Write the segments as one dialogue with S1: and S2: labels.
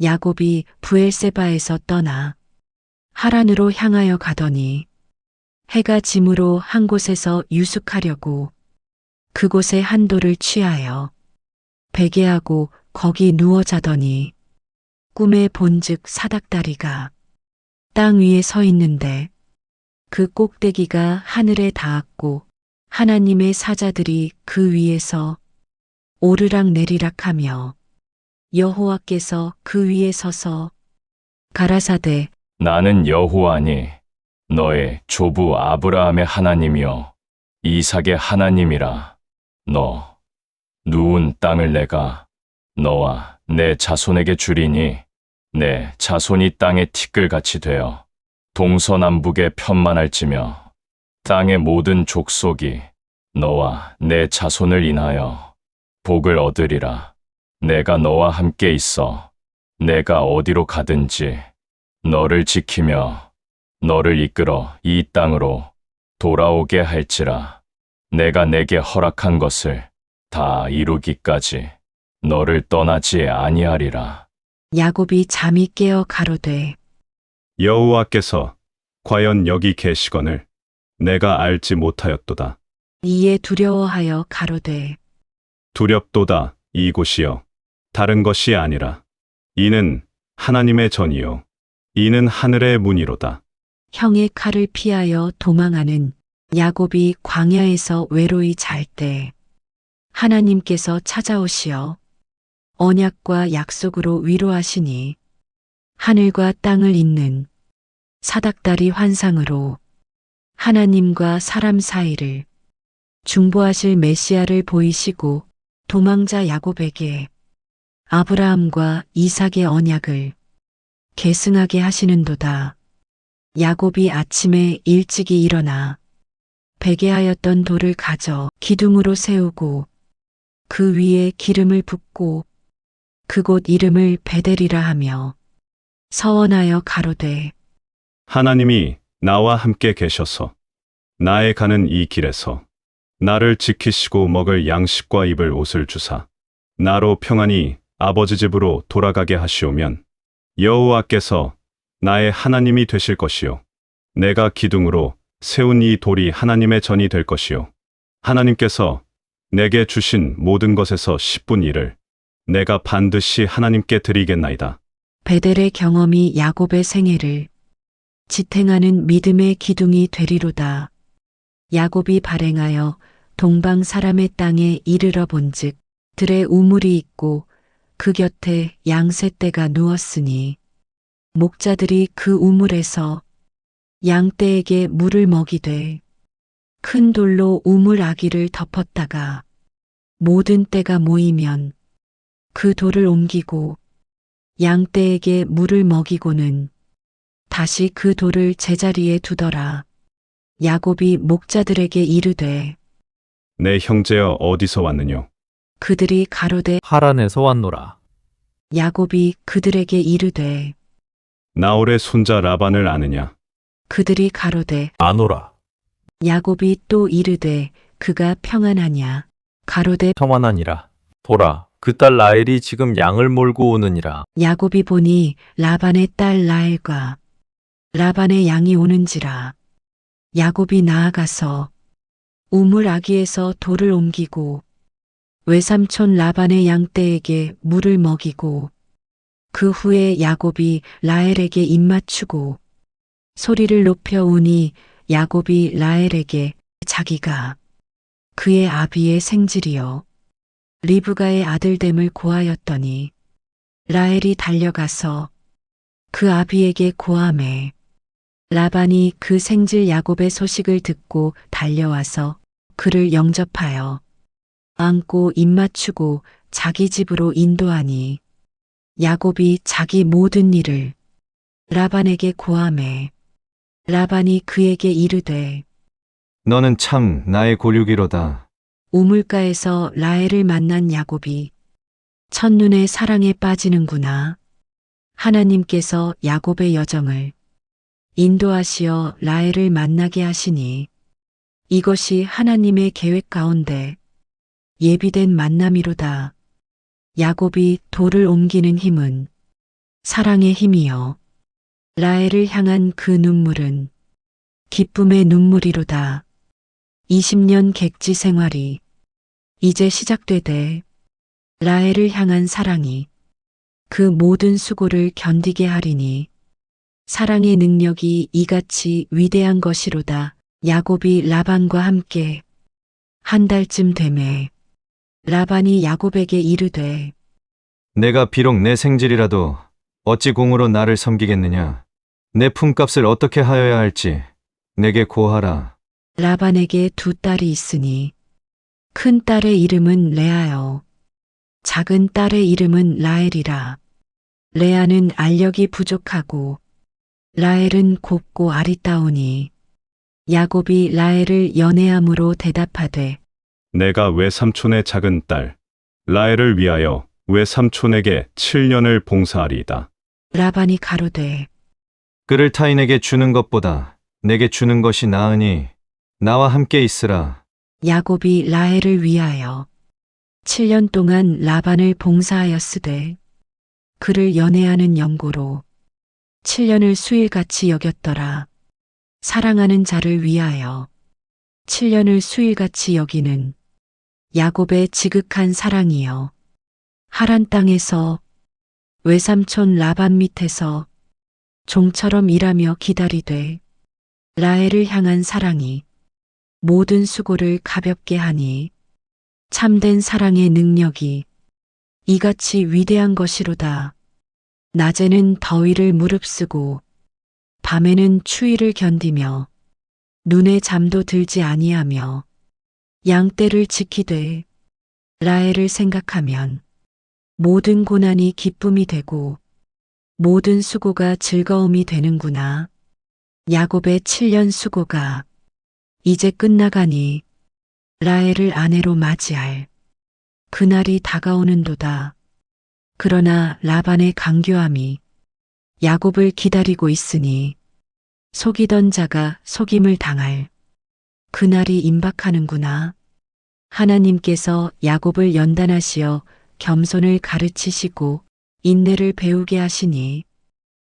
S1: 야곱이 브엘세바에서 떠나 하란으로 향하여 가더니 해가 짐으로 한 곳에서 유숙하려고 그곳에 한 돌을 취하여 베개하고 거기 누워 자더니 꿈에 본즉 사닥다리가 땅 위에 서 있는데 그 꼭대기가 하늘에 닿았고 하나님의 사자들이 그 위에서 오르락 내리락 하며 여호와께서 그 위에 서서 가라사대
S2: 나는 여호와니 너의 조부 아브라함의 하나님이요 이삭의 하나님이라. 너 누운 땅을 내가 너와 내 자손에게 주리니 내 자손이 땅의 티끌같이 되어 동서남북에 편만할지며 땅의 모든 족속이 너와 내 자손을 인하여 복을 얻으리라. 내가 너와 함께 있어 내가 어디로 가든지 너를 지키며 너를 이끌어 이 땅으로 돌아오게 할지라. 내가 내게 허락한 것을 다 이루기까지 너를 떠나지 아니하리라.
S1: 야곱이 잠이 깨어 가로되
S3: 여호와께서 과연 여기 계시거늘 내가 알지 못하였도다.
S1: 이에 두려워하여 가로되
S3: 두렵도다 이곳이여 다른 것이 아니라 이는 하나님의 전이요 이는 하늘의 문이로다.
S1: 형의 칼을 피하여 도망하는 야곱이 광야에서 외로이 잘 때 하나님께서 찾아오시어 언약과 약속으로 위로하시니 하늘과 땅을 잇는 사닥다리 환상으로 하나님과 사람 사이를 중보하실 메시아를 보이시고 도망자 야곱에게 아브라함과 이삭의 언약을 계승하게 하시는도다. 야곱이 아침에 일찍이 일어나 베개하였던 돌을 가져 기둥으로 세우고 그 위에 기름을 붓고 그곳 이름을 베델이라 하며 서원하여 가로되
S3: 하나님이 나와 함께 계셔서 나의 가는 이 길에서 나를 지키시고 먹을 양식과 입을 옷을 주사 나로 평안히 아버지 집으로 돌아가게 하시오면 여호와께서 나의 하나님이 되실 것이요 내가 기둥으로 세운 이 돌이 하나님의 전이 될 것이요 하나님께서 내게 주신 모든 것에서 10분 1을 내가 반드시 하나님께 드리겠나이다.
S1: 베델의 경험이 야곱의 생애를 지탱하는 믿음의 기둥이 되리로다. 야곱이 발행하여 동방 사람의 땅에 이르러 본즉 들에 우물이 있고 그 곁에 양세 떼가 누웠으니 목자들이 그 우물에서 양떼에게 물을 먹이되 큰 돌로 우물 아기를 덮었다가 모든 떼가 모이면 그 돌을 옮기고 양떼에게 물을 먹이고는 다시 그 돌을 제자리에 두더라. 야곱이 목자들에게 이르되
S3: 내 형제여 어디서 왔느뇨?
S1: 그들이 가로되
S4: 하란에서 왔노라.
S1: 야곱이 그들에게 이르되
S3: 나홀의 손자 라반을 아느냐?
S1: 그들이 가로되
S4: 아노라.
S1: 야곱이 또 이르되 그가 평안하냐? 가로되
S4: 평안하니라. 보라, 그 딸 라헬이 지금 양을 몰고 오느니라.
S1: 야곱이 보니 라반의 딸 라헬과 라반의 양이 오는지라. 야곱이 나아가서 우물 아기에서 돌을 옮기고 외삼촌 라반의 양떼에게 물을 먹이고 그 후에 야곱이 라헬에게 입맞추고 소리를 높여 우니 야곱이 라헬에게 자기가 그의 아비의 생질이요 리브가의 아들됨을 고하였더니 라헬이 달려가서 그 아비에게 고하매 라반이 그 생질 야곱의 소식을 듣고 달려와서 그를 영접하여 안고 입맞추고 자기 집으로 인도하니 야곱이 자기 모든 일을 라반에게 고하매 라반이 그에게 이르되
S5: 너는 참 나의 골육이로다.
S1: 우물가에서 라헬을 만난 야곱이 첫눈에 사랑에 빠지는구나. 하나님께서 야곱의 여정을 인도하시어 라헬을 만나게 하시니 이것이 하나님의 계획 가운데 예비된 만남이로다. 야곱이 돌을 옮기는 힘은 사랑의 힘이여. 라헬을 향한 그 눈물은 기쁨의 눈물이로다. 20년 객지 생활이 이제 시작되되 라헬을 향한 사랑이 그 모든 수고를 견디게 하리니 사랑의 능력이 이같이 위대한 것이로다. 야곱이 라반과 함께 한 달쯤 되매 라반이 야곱에게 이르되
S5: 내가 비록 내 생질이라도 어찌 공으로 나를 섬기겠느냐? 내 품값을 어떻게 하여야 할지 내게 고하라.
S1: 라반에게 두 딸이 있으니 큰 딸의 이름은 레아요. 작은 딸의 이름은 라헬이라. 레아는 알력이 부족하고 라헬은 곱고 아리따우니 야곱이 라헬을 연애함으로 대답하되
S3: 내가 외삼촌의 작은 딸 라헬을 위하여 외삼촌에게 7년을 봉사하리이다.
S1: 라반이 가로되
S5: 그를 타인에게 주는 것보다 내게 주는 것이 나으니 나와 함께 있으라.
S1: 야곱이 라헬을 위하여 7년 동안 라반을 봉사하였으되 그를 연애하는 연고로 7년을 수일같이 여겼더라. 사랑하는 자를 위하여 7년을 수일같이 여기는 야곱의 지극한 사랑이여. 하란 땅에서 외삼촌 라반 밑에서 종처럼 일하며 기다리되 라헬을 향한 사랑이 모든 수고를 가볍게 하니 참된 사랑의 능력이 이같이 위대한 것이로다. 낮에는 더위를 무릅쓰고 밤에는 추위를 견디며 눈에 잠도 들지 아니하며 양떼를 지키되 라헬을 생각하면 모든 고난이 기쁨이 되고 모든 수고가 즐거움이 되는구나. 야곱의 7년 수고가 이제 끝나가니 라헬을 아내로 맞이할 그날이 다가오는도다. 그러나 라반의 강교함이 야곱을 기다리고 있으니 속이던 자가 속임을 당할 그날이 임박하는구나. 하나님께서 야곱을 연단하시어 겸손을 가르치시고 인내를 배우게 하시니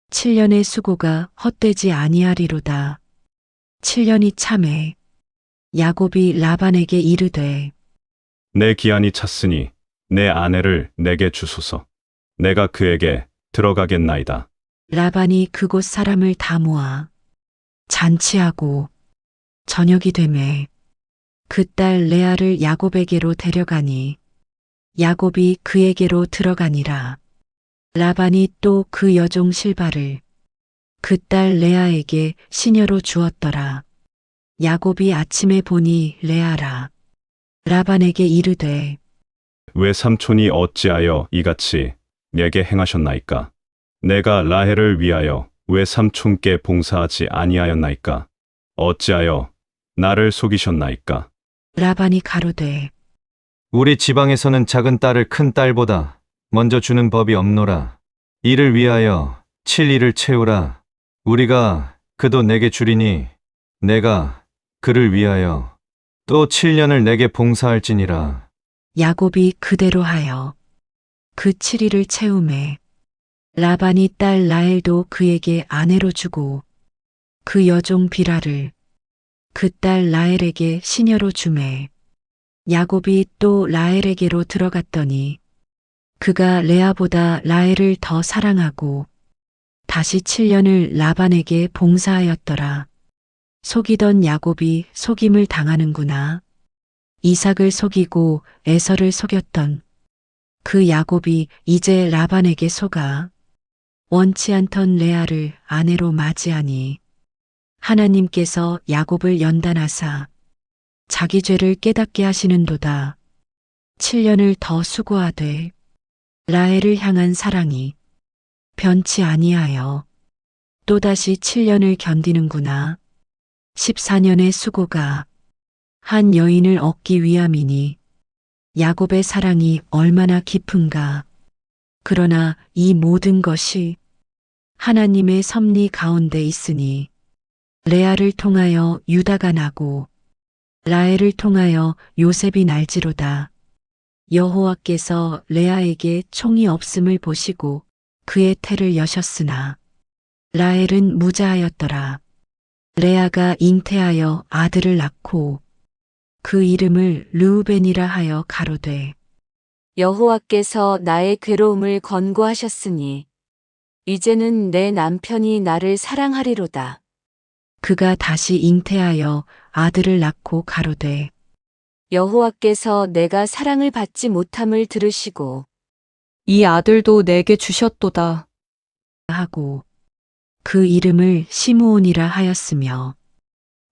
S1: 7년의 수고가 헛되지 아니하리로다. 7년이 참에 야곱이 라반에게 이르되
S3: 내 기한이 찼으니 내 아내를 내게 주소서. 내가 그에게 들어가겠나이다.
S1: 라반이 그곳 사람을 다 모아 잔치하고 저녁이 되매 그 딸 레아를 야곱에게로 데려가니 야곱이 그에게로 들어가니라. 라반이 또 그 여종 실바를 그 딸 레아에게 시녀로 주었더라. 야곱이 아침에 보니 레아라. 라반에게 이르되
S3: 외삼촌이 어찌하여 이같이 내게 행하셨나이까? 내가 라헬을 위하여 외삼촌께 봉사하지 아니하였나이까? 어찌하여 나를 속이셨나이까?
S1: 라반이 가로되
S5: 우리 지방에서는 작은 딸을 큰 딸보다 먼저 주는 법이 없노라. 이를 위하여 7일을 채우라. 우리가 그도 내게 주리니 내가 그를 위하여 또 7년을 내게 봉사할지니라.
S1: 야곱이 그대로 하여 그 7일을 채우매 라반이 딸 라헬도 그에게 아내로 주고 그 여종 비라를 그 딸 라헬에게 시녀로 주매 야곱이 또 라헬에게로 들어갔더니 그가 레아보다 라헬을 더 사랑하고 다시 7년을 라반에게 봉사하였더라. 속이던 야곱이 속임을 당하는구나. 이삭을 속이고 에서를 속였던 그 야곱이 이제 라반에게 속아 원치 않던 레아를 아내로 맞이하니 하나님께서 야곱을 연단하사 자기 죄를 깨닫게 하시는도다. 7년을 더 수고하되 라헬을 향한 사랑이 변치 아니하여 또다시 7년을 견디는구나. 14년의 수고가 한 여인을 얻기 위함이니 야곱의 사랑이 얼마나 깊은가. 그러나 이 모든 것이 하나님의 섭리 가운데 있으니 레아를 통하여 유다가 나고 라헬을 통하여 요셉이 날지로다. 여호와께서 레아에게 총이 없음을 보시고 그의 태를 여셨으나 라헬은 무자하였더라. 레아가 잉태하여 아들을 낳고 그 이름을 르우벤이라 하여 가로되
S6: 여호와께서 나의 괴로움을 권고하셨으니 이제는 내 남편이 나를 사랑하리로다.
S1: 그가 다시 잉태하여 아들을 낳고 가로되
S6: 여호와께서 내가 사랑을 받지 못함을 들으시고
S7: 이 아들도 내게 주셨도다.
S1: 하고 그 이름을 시므온이라 하였으며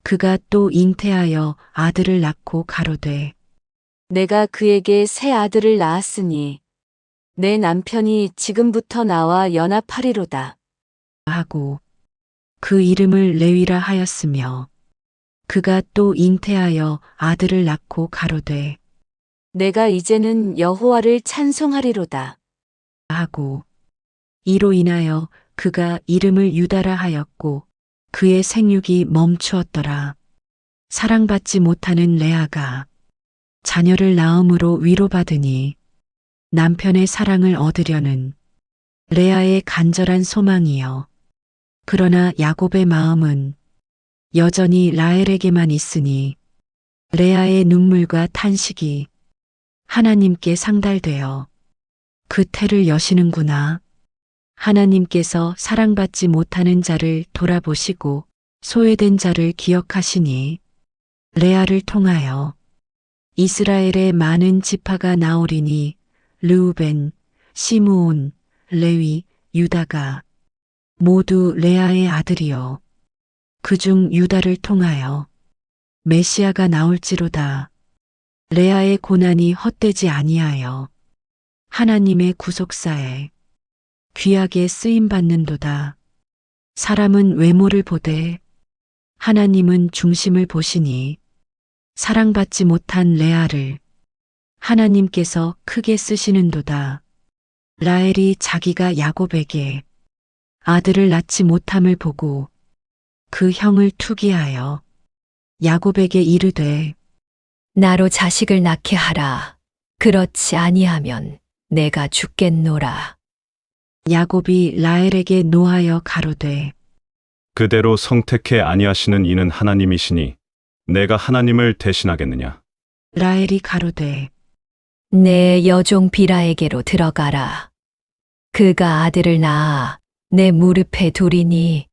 S1: 그가 또 잉태하여 아들을 낳고 가로되
S6: 내가 그에게 새 아들을 낳았으니 내 남편이 지금부터 나와 연합하리로다.
S1: 하고 그 이름을 레위라 하였으며 그가 또 잉태하여 아들을 낳고 가로되
S6: 내가 이제는 여호와를 찬송하리로다.
S1: 하고 이로 인하여 그가 이름을 유다라 하였고 그의 생육이 멈추었더라. 사랑받지 못하는 레아가 자녀를 낳음으로 위로받으니 남편의 사랑을 얻으려는 레아의 간절한 소망이요. 그러나 야곱의 마음은 여전히 라헬에게만 있으니 레아의 눈물과 탄식이 하나님께 상달되어 그 태를 여시는구나. 하나님께서 사랑받지 못하는 자를 돌아보시고 소외된 자를 기억하시니 레아를 통하여 이스라엘의 많은 지파가 나오리니 르우벤, 시므온, 레위, 유다가 모두 레아의 아들이요. 그중 유다를 통하여 메시아가 나올지로다. 레아의 고난이 헛되지 아니하여 하나님의 구속사에 귀하게 쓰임받는도다. 사람은 외모를 보되 하나님은 중심을 보시니 사랑받지 못한 레아를 하나님께서 크게 쓰시는도다. 라헬이 자기가 야곱에게 아들을 낳지 못함을 보고 그 형을 투기하여 야곱에게 이르되
S8: 나로 자식을 낳게 하라. 그렇지 아니하면 내가 죽겠노라.
S1: 야곱이 라헬에게 노하여 가로되
S3: 그대로 성택해 아니하시는 이는 하나님이시니 내가 하나님을 대신하겠느냐.
S1: 라헬이 가로되
S8: 내 여종 비라에게로 들어가라. 그가 아들을 낳아 내 무릎에 두리니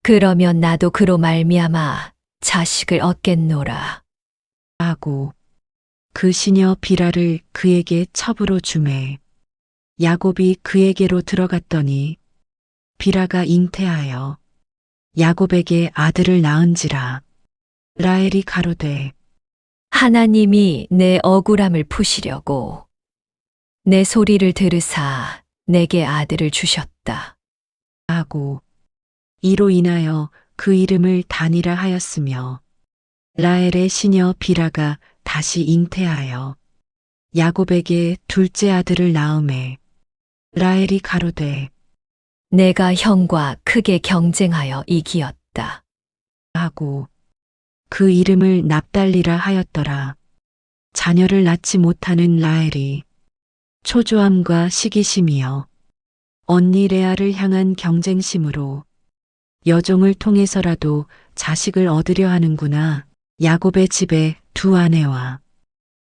S8: 그러면 나도 그로 말미암아 자식을 얻겠노라.
S1: 하고 그 시녀 비라를 그에게 첩으로 주매 야곱이 그에게로 들어갔더니 비라가 잉태하여 야곱에게 아들을 낳은지라. 라헬이 가로되
S8: 하나님이 내 억울함을 푸시려고 내 소리를 들으사 내게 아들을 주셨다.
S1: 하고 이로 인하여 그 이름을 단이라 하였으며 라헬의 시녀 비라가 다시 잉태하여 야곱에게 둘째 아들을 낳음에 라헬이 가로되
S8: 내가 형과 크게 경쟁하여 이기었다.
S1: 하고 그 이름을 납달리라 하였더라. 자녀를 낳지 못하는 라헬이 초조함과 시기심이여 언니 레아를 향한 경쟁심으로 여종을 통해서라도 자식을 얻으려 하는구나. 야곱의 집에 두 아내와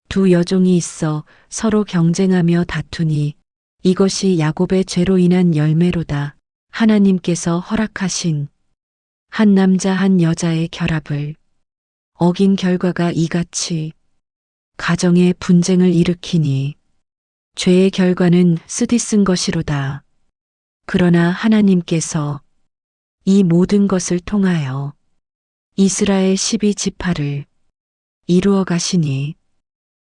S1: 두 여종이 있어 서로 경쟁하며 다투니 이것이 야곱의 죄로 인한 열매로다. 하나님께서 허락하신 한 남자 한 여자의 결합을 어긴 결과가 이같이 가정의 분쟁을 일으키니 죄의 결과는 쓰디쓴 것이로다. 그러나 하나님께서 이 모든 것을 통하여 이스라엘 12지파를 이루어 가시니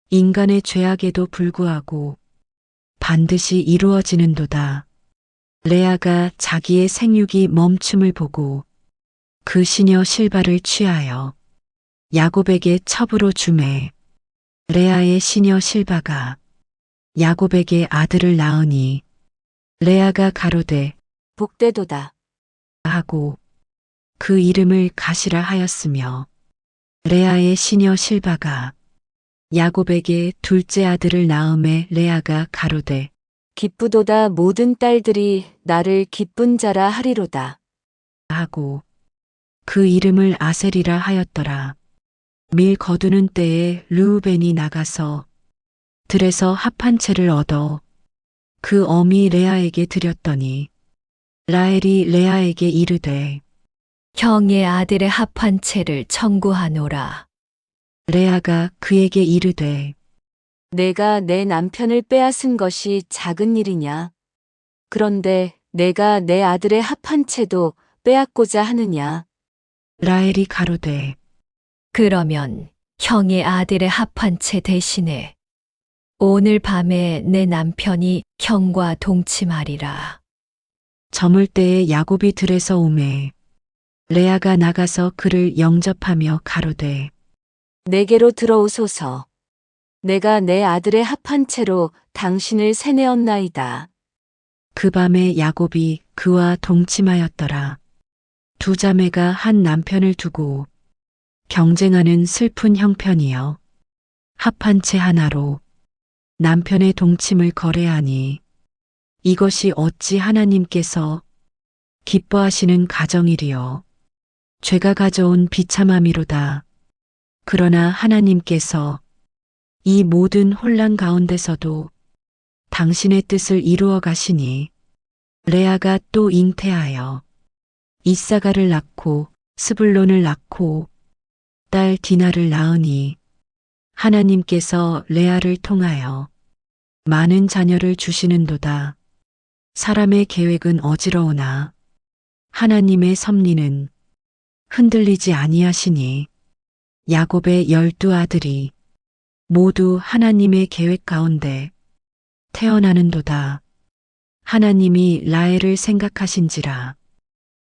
S1: 인간의 죄악에도 불구하고 반드시 이루어지는도다. 레아가 자기의 생육이 멈춤을 보고 그 시녀 실바를 취하여 야곱에게 첩으로 주매 레아의 시녀 실바가 야곱에게 아들을 낳으니 레아가 가로되
S6: 복되도다.
S1: 하고 그 이름을 가시라 하였으며 레아의 시녀 실바가 야곱에게 둘째 아들을 낳음에 레아가 가로되
S6: 기쁘도다 모든 딸들이 나를 기쁜 자라 하리로다.
S1: 하고 그 이름을 아셀이라 하였더라. 밀 거두는 때에 르우벤이 나가서 들에서 합 한 채를 얻어 그 어미 레아에게 드렸더니 라헬이 레아에게 이르되
S8: 형의 아들의 합한 채를 청구하노라.
S1: 레아가 그에게 이르되
S6: 내가 내 남편을 빼앗은 것이 작은 일이냐? 그런데 내가 내 아들의 합한 채도 빼앗고자 하느냐?
S1: 라헬이 가로되
S8: 그러면 형의 아들의 합한 채 대신에 오늘 밤에 내 남편이 형과 동침하리라.
S1: 저물 때에 야곱이 들에서 오매 레아가 나가서 그를 영접하며 가로되
S6: 내게로 들어오소서. 내가 내 아들의 합한 채로 당신을 세내었나이다.
S1: 그 밤에 야곱이 그와 동침하였더라. 두 자매가 한 남편을 두고 경쟁하는 슬픈 형편이여 합한 채 하나로 남편의 동침을 거래하니 이것이 어찌 하나님께서 기뻐하시는 가정이리요. 죄가 가져온 비참함이로다. 그러나 하나님께서 이 모든 혼란 가운데서도 당신의 뜻을 이루어 가시니 레아가 또 잉태하여 이사가를 낳고 스불론을 낳고 딸 디나를 낳으니 하나님께서 레아를 통하여 많은 자녀를 주시는도다. 사람의 계획은 어지러우나 하나님의 섭리는 흔들리지 아니하시니 야곱의 12 아들이 모두 하나님의 계획 가운데 태어나는도다. 하나님이 라헬을 생각하신지라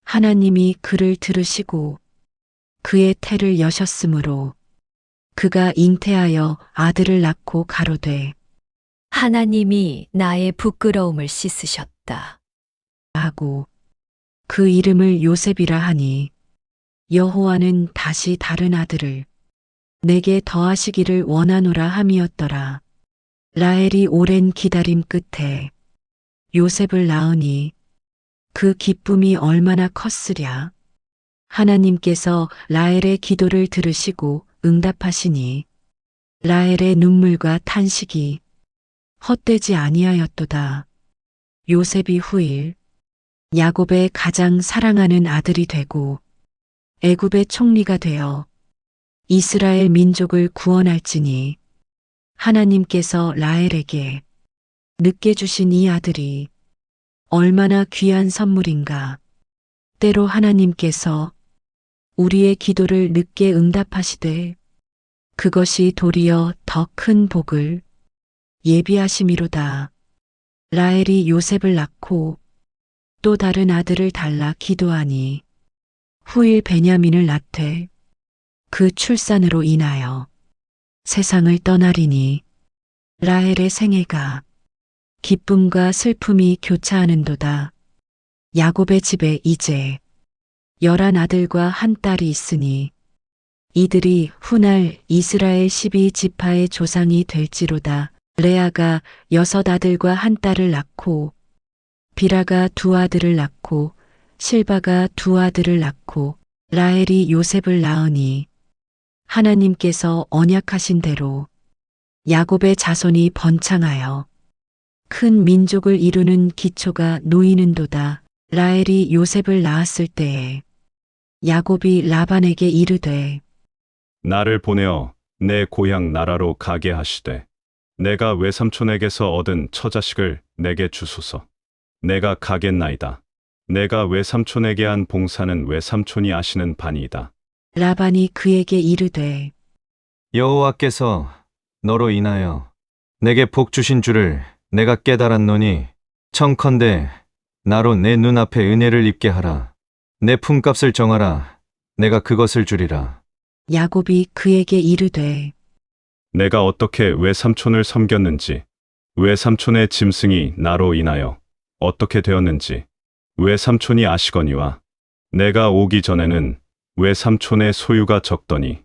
S1: 하나님이 그를 들으시고 그의 태를 여셨으므로 그가 잉태하여 아들을 낳고 가로되
S8: 하나님이 나의 부끄러움을 씻으셨다.
S1: 하고 그 이름을 요셉이라 하니 여호와는 다시 다른 아들을 내게 더하시기를 원하노라 함이었더라. 라헬이 오랜 기다림 끝에 요셉을 낳으니 그 기쁨이 얼마나 컸으랴. 하나님께서 라헬의 기도를 들으시고 응답하시니 라헬의 눈물과 탄식이 헛되지 아니하였도다. 요셉이 후일 야곱의 가장 사랑하는 아들이 되고 애굽의 총리가 되어 이스라엘 민족을 구원할지니 하나님께서 라헬에게 늦게 주신 이 아들이 얼마나 귀한 선물인가. 때로 하나님께서 우리의 기도를 늦게 응답하시되 그것이 도리어 더 큰 복을 예비하심이로다. 라헬이 요셉을 낳고 또 다른 아들을 달라 기도하니 후일 베냐민을 낳되 그 출산으로 인하여 세상을 떠나리니 라헬의 생애가 기쁨과 슬픔이 교차하는도다. 야곱의 집에 이제 11 아들과 한 딸이 있으니 이들이 훗날 이스라엘 12지파의 조상이 될지로다. 레아가 6 아들과 한 딸을 낳고 비라가 2 아들을 낳고 실바가 2 아들을 낳고 라헬이 요셉을 낳으니 하나님께서 언약하신 대로 야곱의 자손이 번창하여 큰 민족을 이루는 기초가 놓이는도다. 라헬이 요셉을 낳았을 때에 야곱이 라반에게 이르되
S3: 나를 보내어 내 고향 나라로 가게 하시되 내가 외삼촌에게서 얻은 처자식을 내게 주소서. 내가 가겠나이다. 내가 외삼촌에게 한 봉사는 외삼촌이 아시는 바니이다.
S1: 라반이 그에게 이르되
S5: 여호와께서 너로 인하여 내게 복 주신 줄을 내가 깨달았노니 청컨대 나로 내 눈앞에 은혜를 입게 하라. 내 품값을 정하라. 내가 그것을 주리라.
S1: 야곱이 그에게 이르되
S3: 내가 어떻게 외삼촌을 섬겼는지, 외삼촌의 짐승이 나로 인하여 어떻게 되었는지 외삼촌이 아시거니와 내가 오기 전에는 외삼촌의 소유가 적더니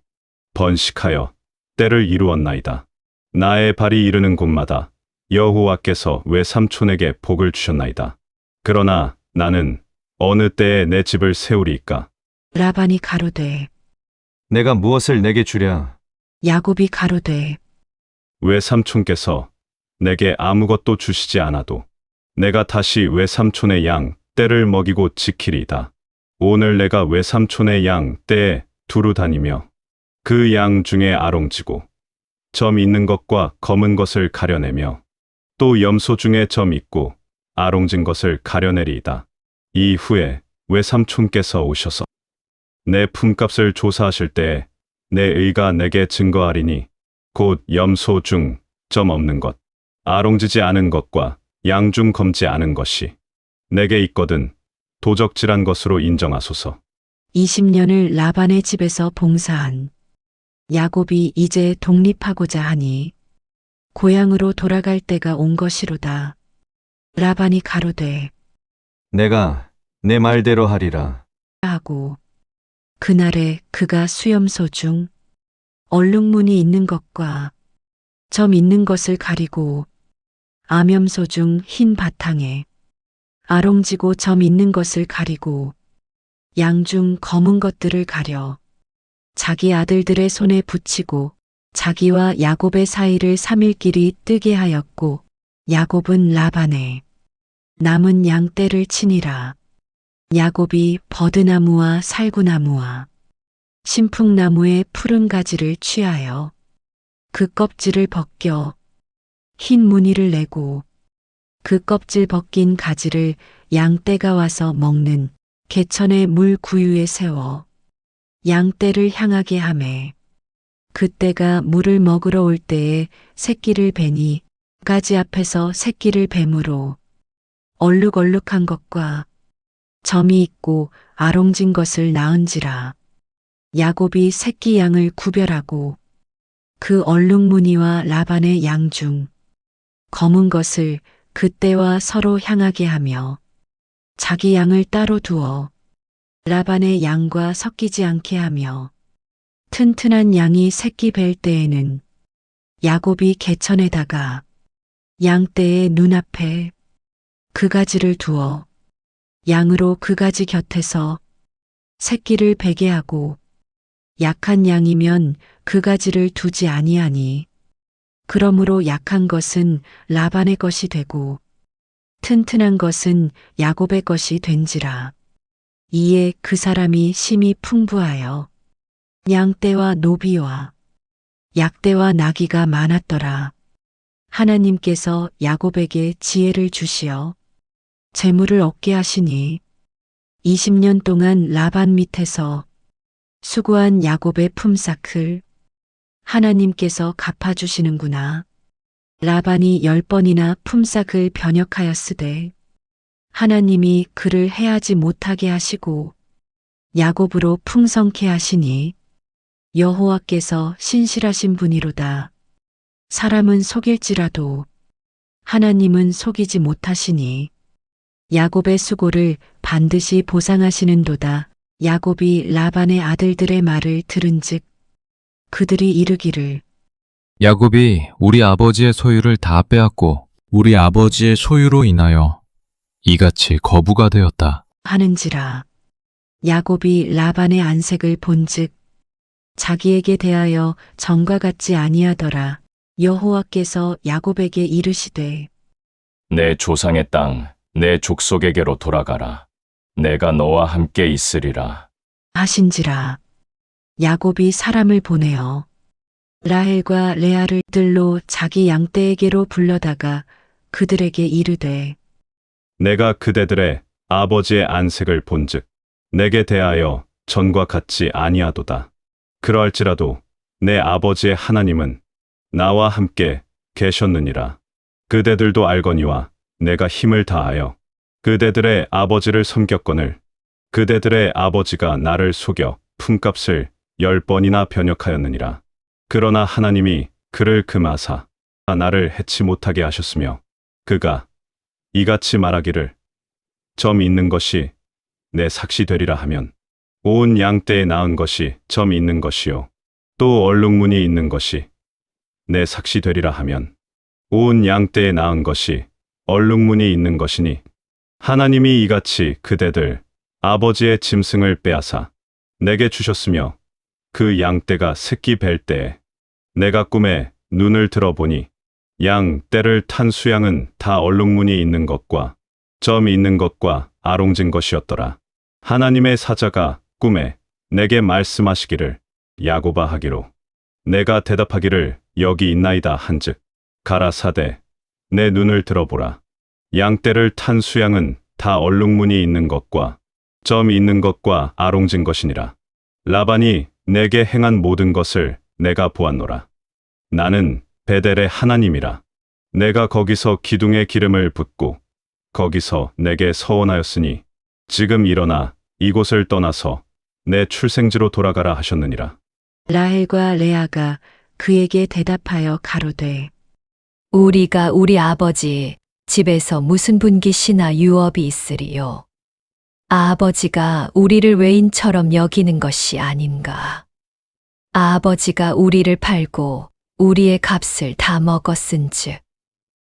S3: 번식하여 때를 이루었나이다. 나의 발이 이르는 곳마다 여호와께서 외삼촌에게 복을 주셨나이다. 그러나 나는 어느 때에 내 집을 세우리이까?
S1: 라반이 가로되
S5: 내가 무엇을 내게 주랴?
S1: 야곱이 가로되
S3: 외삼촌께서 내게 아무것도 주시지 않아도 내가 다시 외삼촌의 양 떼를 먹이고 지키리이다. 오늘 내가 외삼촌의 양 떼에 두루 다니며 그 양 중에 아롱지고 점 있는 것과 검은 것을 가려내며 또 염소 중에 점 있고 아롱진 것을 가려내리이다. 이후에 외삼촌께서 오셔서 내 품값을 조사하실 때에 내 의가 내게 증거하리니 곧 염소 중 점 없는 것, 아롱지지 않은 것과 양 중 검지 않은 것이 내게 있거든 도적질한 것으로 인정하소서.
S1: 20년을 라반의 집에서 봉사한 야곱이 이제 독립하고자 하니 고향으로 돌아갈 때가 온 것이로다. 라반이 가로되
S5: 내가 내 말대로 하리라.
S1: 하고 그날에 그가 수염소 중 얼룩무늬 있는 것과 점 있는 것을 가리고 암염소 중 흰 바탕에 아롱지고 점 있는 것을 가리고 양 중 검은 것들을 가려 자기 아들들의 손에 붙이고 자기와 야곱의 사이를 3일길이 뜨게 하였고 야곱은 라반의 남은 양 떼를 치니라. 야곱이 버드나무와 살구나무와 신풍나무의 푸른 가지를 취하여 그 껍질을 벗겨 흰 무늬를 내고 그 껍질 벗긴 가지를 양떼가 와서 먹는 개천의 물 구유에 세워 양떼를 향하게 하매 그떼가 물을 먹으러 올 때에 새끼를 베니 가지 앞에서 새끼를 뱀으로 얼룩얼룩한 것과 점이 있고 아롱진 것을 낳은지라. 야곱이 새끼 양을 구별하고 그 얼룩무늬와 라반의 양 중 검은 것을 그때와 서로 향하게 하며 자기 양을 따로 두어 라반의 양과 섞이지 않게 하며 튼튼한 양이 새끼 뵐 때에는 야곱이 개천에다가 양떼의 눈앞에 그 가지를 두어 양으로 그 가지 곁에서 새끼를 베게 하고 약한 양이면 그 가지를 두지 아니하니 그러므로 약한 것은 라반의 것이 되고 튼튼한 것은 야곱의 것이 된지라. 이에 그 사람이 심히 풍부하여 양떼와 노비와 약떼와 나귀가 많았더라. 하나님께서 야곱에게 지혜를 주시어 재물을 얻게 하시니 20년 동안 라반 밑에서 수고한 야곱의 품삯을 하나님께서 갚아주시는구나. 라반이 10번이나 품삯을 변역하였으되 하나님이 그를 해하지 못하게 하시고 야곱으로 풍성케 하시니 여호와께서 신실하신 분이로다. 사람은 속일지라도 하나님은 속이지 못하시니 야곱의 수고를 반드시 보상하시는도다. 야곱이 라반의 아들들의 말을 들은즉 그들이 이르기를
S9: 야곱이 우리 아버지의 소유를 다 빼앗고 우리 아버지의 소유로 인하여 이같이 거부가 되었다.
S1: 하는지라. 야곱이 라반의 안색을 본즉 자기에게 대하여 전과 같지 아니하더라. 여호와께서 야곱에게 이르시되
S2: 내 조상의 땅, 내 족속에게로 돌아가라. 내가 너와 함께 있으리라.
S1: 하신지라. 야곱이 사람을 보내어 라헬과 레아를 들로 자기 양떼에게로 불러다가 그들에게 이르되
S3: 내가 그대들의 아버지의 안색을 본즉 내게 대하여 전과 같지 아니하도다. 그러할지라도 내 아버지의 하나님은 나와 함께 계셨느니라. 그대들도 알거니와 내가 힘을 다하여 그대들의 아버지를 섬겼거늘 그대들의 아버지가 나를 속여 품값을 10번이나 변역하였느니라. 그러나 하나님이 그를 금하사 나를 해치 못하게 하셨으며 그가 이같이 말하기를 점 있는 것이 내 삭시 되리라 하면 온 양떼에 낳은 것이 점 있는 것이요 또 얼룩무늬 있는 것이 내 삭시 되리라 하면 온 양떼에 낳은 것이 얼룩무늬 있는 것이니 하나님이 이같이 그대들 아버지의 짐승을 빼앗아 내게 주셨으며 그 양떼가 새끼 뵐 때에 내가 꿈에 눈을 들어보니 양 떼를 탄 수양은 다 얼룩무늬 있는 것과 점이 있는 것과 아롱진 것이었더라. 하나님의 사자가 꿈에 내게 말씀하시기를 야곱아 하기로 내가 대답하기를 여기 있나이다 한즉 가라사대 내 눈을 들어보라. 양떼를 탄 수양은 다 얼룩무늬 있는 것과 점이 있는 것과 아롱진 것이니라. 라반이 내게 행한 모든 것을 내가 보았노라. 나는 베델의 하나님이라. 내가 거기서 기둥에 기름을 붓고 거기서 내게 서원하였으니 지금 일어나 이곳을 떠나서 내 출생지로 돌아가라 하셨느니라.
S1: 라헬과 레아가 그에게 대답하여 가로되
S8: 우리가 우리 아버지 집에서 무슨 분깃이나 유업이 있으리요. 아버지가 우리를 외인처럼 여기는 것이 아닌가. 아버지가 우리를 팔고 우리의 값을 다 먹었은즉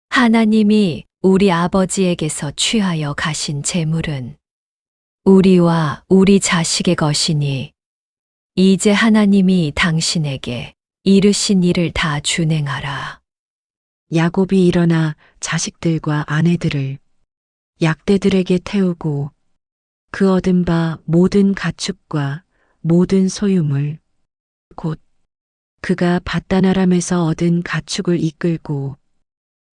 S8: 하나님이 우리 아버지에게서 취하여 가신 재물은 우리와 우리 자식의 것이니 이제 하나님이 당신에게 이르신 일을 다 준행하라.
S1: 야곱이 일어나 자식들과 아내들을 약대들에게 태우고 그 얻은 바 모든 가축과 모든 소유물 곧 그가 밧단 아람에서 얻은 가축을 이끌고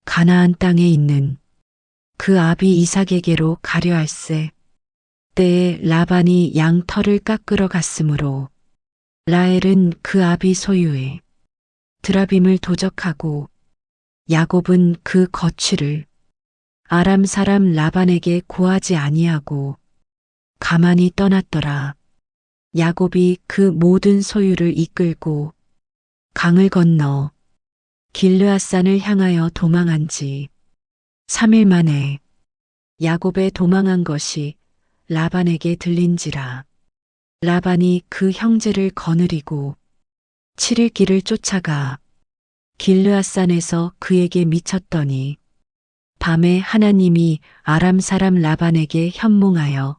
S1: 가나안 땅에 있는 그 아비 이삭에게로 가려 할세. 때에 라반이 양 털을 깎으러 갔으므로 라헬은 그 아비 소유의 드라빔을 도적하고 야곱은 그 거취를 아람 사람 라반에게 고하지 아니하고 가만히 떠났더라. 야곱이 그 모든 소유를 이끌고 강을 건너 길르앗산을 향하여 도망한 지 3일 만에 야곱의 도망한 것이 라반에게 들린지라. 라반이 그 형제를 거느리고 7일 길을 쫓아가 길르앗산에서 그에게 미쳤더니 밤에 하나님이 아람 사람 라반에게 현몽하여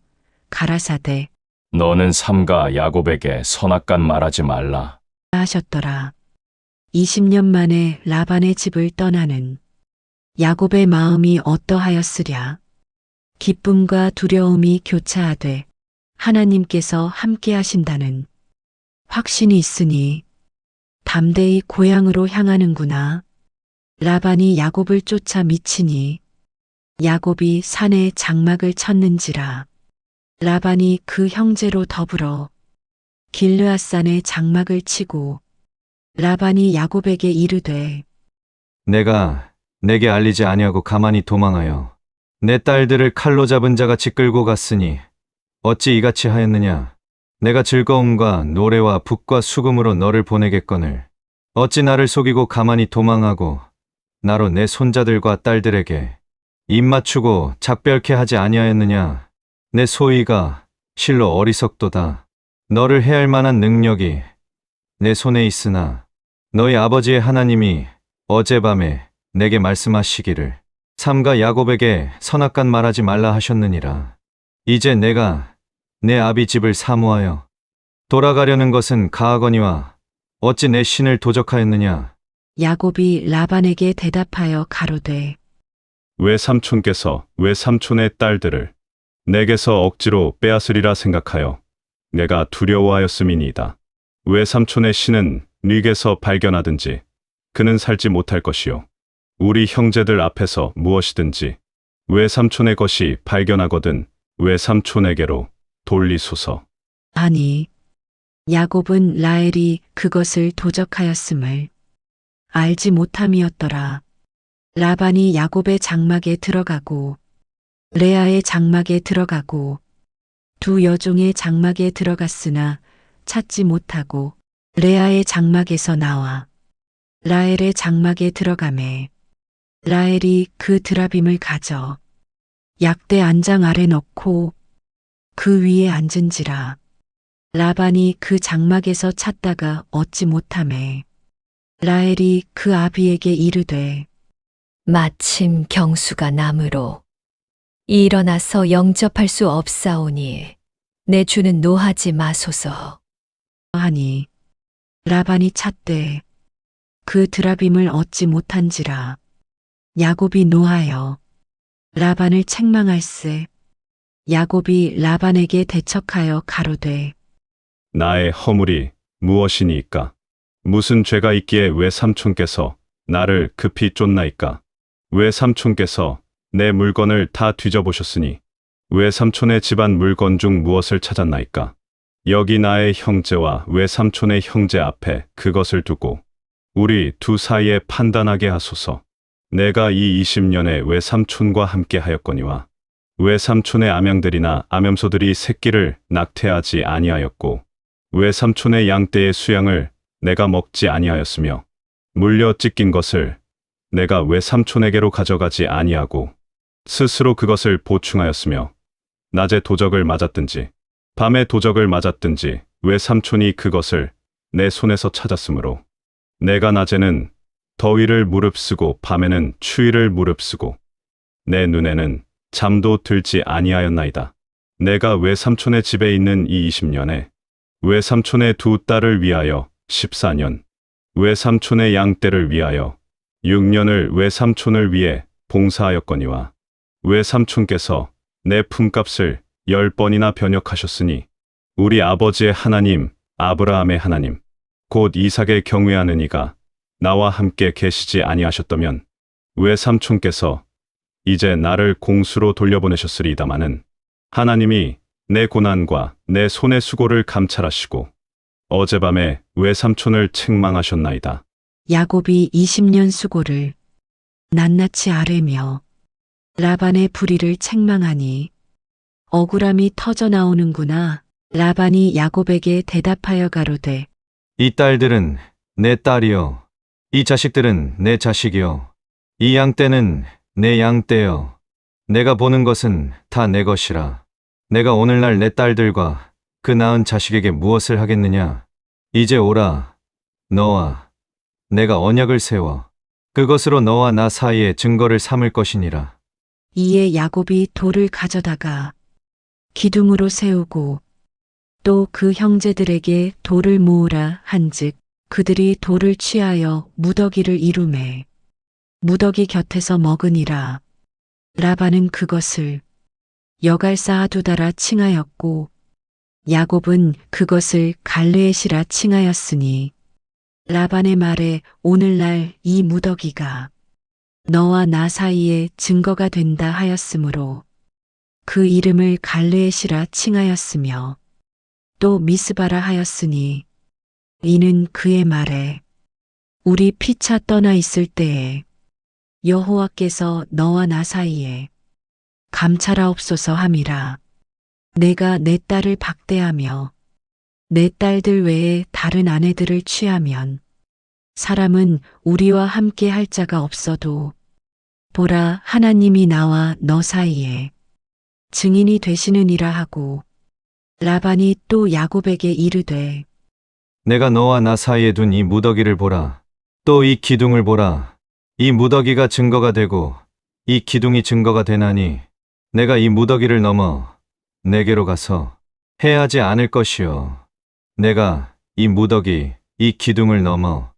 S1: 가라사대
S2: 너는 삼가 야곱에게 선악간 말하지 말라.
S1: 하셨더라. 20년 만에 라반의 집을 떠나는 야곱의 마음이 어떠하였으랴. 기쁨과 두려움이 교차하되 하나님께서 함께 하신다는 확신이 있으니 담대히 고향으로 향하는구나. 라반이 야곱을 쫓아 미치니 야곱이 산에 장막을 쳤는지라. 라반이 그 형제로 더불어 길르앗산에 장막을 치고 라반이 야곱에게 이르되
S5: 내가 내게 알리지 아니하고 가만히 도망하여 내 딸들을 칼로 잡은 자가 짓끌고 갔으니 어찌 이같이 하였느냐. 내가 즐거움과 노래와 북과 수금으로 너를 보내겠거늘 어찌 나를 속이고 가만히 도망하고 나로 내 손자들과 딸들에게 입 맞추고 작별케 하지 아니하였느냐. 내 소위가 실로 어리석도다. 너를 해할 만한 능력이 내 손에 있으나 너희 아버지의 하나님이 어젯밤에 내게 말씀하시기를 삼가 야곱에게 선악간 말하지 말라 하셨느니라. 이제 내가 내 아비 집을 사모하여 돌아가려는 것은 가하거니와 어찌 내 신을 도적하였느냐.
S1: 야곱이 라반에게 대답하여 가로되
S3: 외삼촌께서 외삼촌의 딸들을 내게서 억지로 빼앗으리라 생각하여 내가 두려워하였음이니이다. 외삼촌의 신은 네게서 발견하든지 그는 살지 못할 것이요. 우리 형제들 앞에서 무엇이든지 외삼촌의 것이 발견하거든 외삼촌에게로 돌리소서.
S1: 하니 야곱은 라헬이 그것을 도적하였음을 알지 못함이었더라. 라반이 야곱의 장막에 들어가고 레아의 장막에 들어가고 두 여종의 장막에 들어갔으나 찾지 못하고 레아의 장막에서 나와 라헬의 장막에 들어가매 라헬이 그 드라빔을 가져 약대 안장 아래 넣고 그 위에 앉은지라. 라반이 그 장막에서 찾다가 얻지 못하매 라헬이 그 아비에게 이르되
S8: 마침 경수가 남으로 일어나서 영접할 수 없사오니 내 주는 노하지 마소서.
S1: 하니 라반이 찼되 그 드라빔을 얻지 못한지라. 야곱이 노하여 라반을 책망할세. 야곱이 라반에게 대척하여 가로되
S3: 나의 허물이 무엇이니이까? 무슨 죄가 있기에 외삼촌께서 나를 급히 쫓나이까? 외삼촌께서 내 물건을 다 뒤져보셨으니 외삼촌의 집안 물건 중 무엇을 찾았나이까? 여기 나의 형제와 외삼촌의 형제 앞에 그것을 두고 우리 두 사이에 판단하게 하소서. 내가 이 20년에 외삼촌과 함께 하였거니와 외삼촌의 암양들이나 암염소들이 새끼를 낙태하지 아니하였고 외삼촌의 양떼의 수양을 내가 먹지 아니하였으며 물려 찢긴 것을 내가 외삼촌에게로 가져가지 아니하고 스스로 그것을 보충하였으며 낮에 도적을 맞았든지 밤에 도적을 맞았든지 외삼촌이 그것을 내 손에서 찾았으므로 내가 낮에는 더위를 무릅쓰고 밤에는 추위를 무릅쓰고 내 눈에는 잠도 들지 아니하였나이다. 내가 외삼촌의 집에 있는 이 20년에 외삼촌의 두 딸을 위하여 14년, 외삼촌의 양떼를 위하여 6년을 외삼촌을 위해 봉사하였거니와 외삼촌께서 내 품값을 10번이나 변역하셨으니 우리 아버지의 하나님 아브라함의 하나님 곧 이삭의 경외하는 이가 나와 함께 계시지 아니하셨다면 외삼촌께서 이제 나를 공수로 돌려보내셨으리이다마는 하나님이 내 고난과 내 손의 수고를 감찰하시고 어젯밤에 외삼촌을 책망하셨나이다.
S1: 야곱이 20년 수고를 낱낱이 아뢰며 라반의 불의를 책망하니 억울함이 터져 나오는구나. 라반이 야곱에게 대답하여 가로되
S5: 이 딸들은 내 딸이요. 이 자식들은 내 자식이요. 이 양떼는 내 양떼요. 내가 보는 것은 다 내 것이라. 내가 오늘날 내 딸들과 그 낳은 자식에게 무엇을 하겠느냐? 이제 오라. 너와 내가 언약을 세워 그것으로 너와 나 사이에 증거를 삼을 것이니라.
S1: 이에 야곱이 돌을 가져다가 기둥으로 세우고 또 그 형제들에게 돌을 모으라 한즉 그들이 돌을 취하여 무더기를 이루매 무더기 곁에서 먹으니라. 라반은 그것을 여갈사하두다라 칭하였고 야곱은 그것을 갈레엣이라 칭하였으니 라반의 말에 오늘날 이 무더기가 너와 나 사이에 증거가 된다 하였으므로 그 이름을 갈레엣이라 칭하였으며 또 미스바라 하였으니 이는 그의 말에 우리 피차 떠나 있을 때에 여호와께서 너와 나 사이에 감찰하옵소서 함이라. 내가 내 딸을 박대하며 내 딸들 외에 다른 아내들을 취하면 사람은 우리와 함께 할 자가 없어도 보라 하나님이 나와 너 사이에 증인이 되시느니라 하고 라반이 또 야곱에게 이르되
S5: 내가 너와 나 사이에 둔 이 무더기를 보라. 또 이 기둥을 보라. 이 무더기가 증거가 되고 이 기둥이 증거가 되나니 내가 이 무더기를 넘어 내게로 가서 해하지 않을 것이요. 내가 이 무더기, 이 기둥을 넘어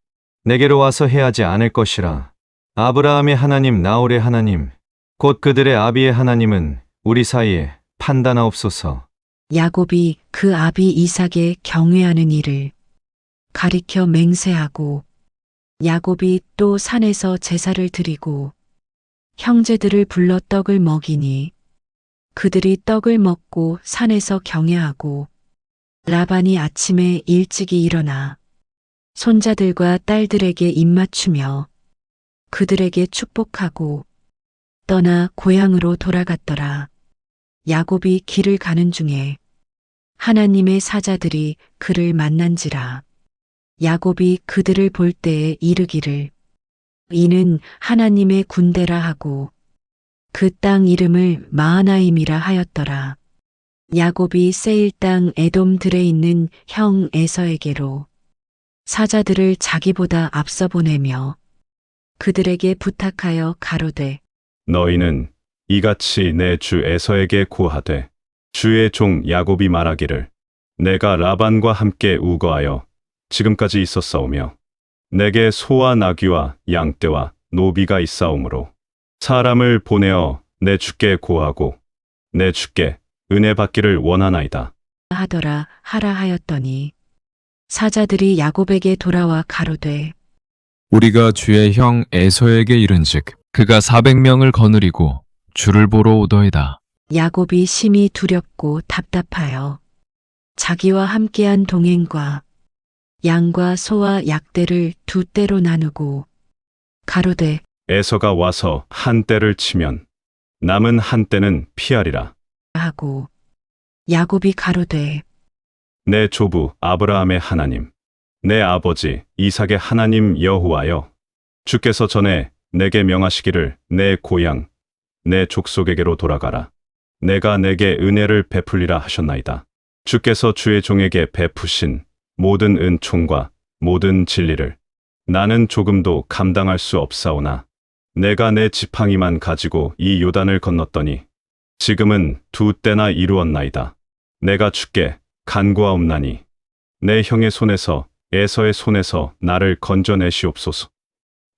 S5: 내게로 와서 해하지 않을 것이라. 아브라함의 하나님, 나홀의 하나님, 곧 그들의 아비의 하나님은 우리 사이에 판단하옵소서.
S1: 야곱이 그 아비 이삭의 경외하는 일을 가리켜 맹세하고 야곱이 또 산에서 제사를 드리고 형제들을 불러 떡을 먹이니 그들이 떡을 먹고 산에서 경외하고 라반이 아침에 일찍이 일어나 손자들과 딸들에게 입맞추며 그들에게 축복하고 떠나 고향으로 돌아갔더라. 야곱이 길을 가는 중에 하나님의 사자들이 그를 만난지라. 야곱이 그들을 볼 때에 이르기를 이는 하나님의 군대라 하고 그 땅 이름을 마하나임이라 하였더라. 야곱이 세일 땅 에돔들에 있는 형 에서에게로 사자들을 자기보다 앞서 보내며 그들에게 부탁하여 가로되
S3: 너희는 이같이 내 주 에서에게 고하되 주의 종 야곱이 말하기를 내가 라반과 함께 우거하여 지금까지 있었사오며 내게 소와 나귀와 양떼와 노비가 있사오므로 사람을 보내어 내 주께 고하고 내 주께 은혜 받기를 원하나이다.
S1: 하더라 하라 하였더니 사자들이 야곱에게 돌아와 가로되
S9: 우리가 주의 형 에서에게 이른즉 그가 400명을 거느리고 주를 보러 오더이다.
S1: 야곱이 심히 두렵고 답답하여 자기와 함께한 동행과 양과 소와 약대를 두 떼로 나누고 가로되
S3: 에서가 와서 한 떼를 치면 남은 한 떼는 피하리라.
S1: 하고 야곱이 가로되
S3: 내 조부 아브라함의 하나님, 내 아버지 이삭의 하나님 여호와여, 주께서 전에 내게 명하시기를 내 고향, 내 족속에게로 돌아가라. 내가 내게 은혜를 베풀리라 하셨나이다. 주께서 주의 종에게 베푸신 모든 은총과 모든 진리를 나는 조금도 감당할 수 없사오나 내가 내 지팡이만 가지고 이 요단을 건넜더니 지금은 두 때나 이루었나이다. 내가 주께 간구하옵나니 내 형의 손에서 에서의 손에서 나를 건져내시옵소서.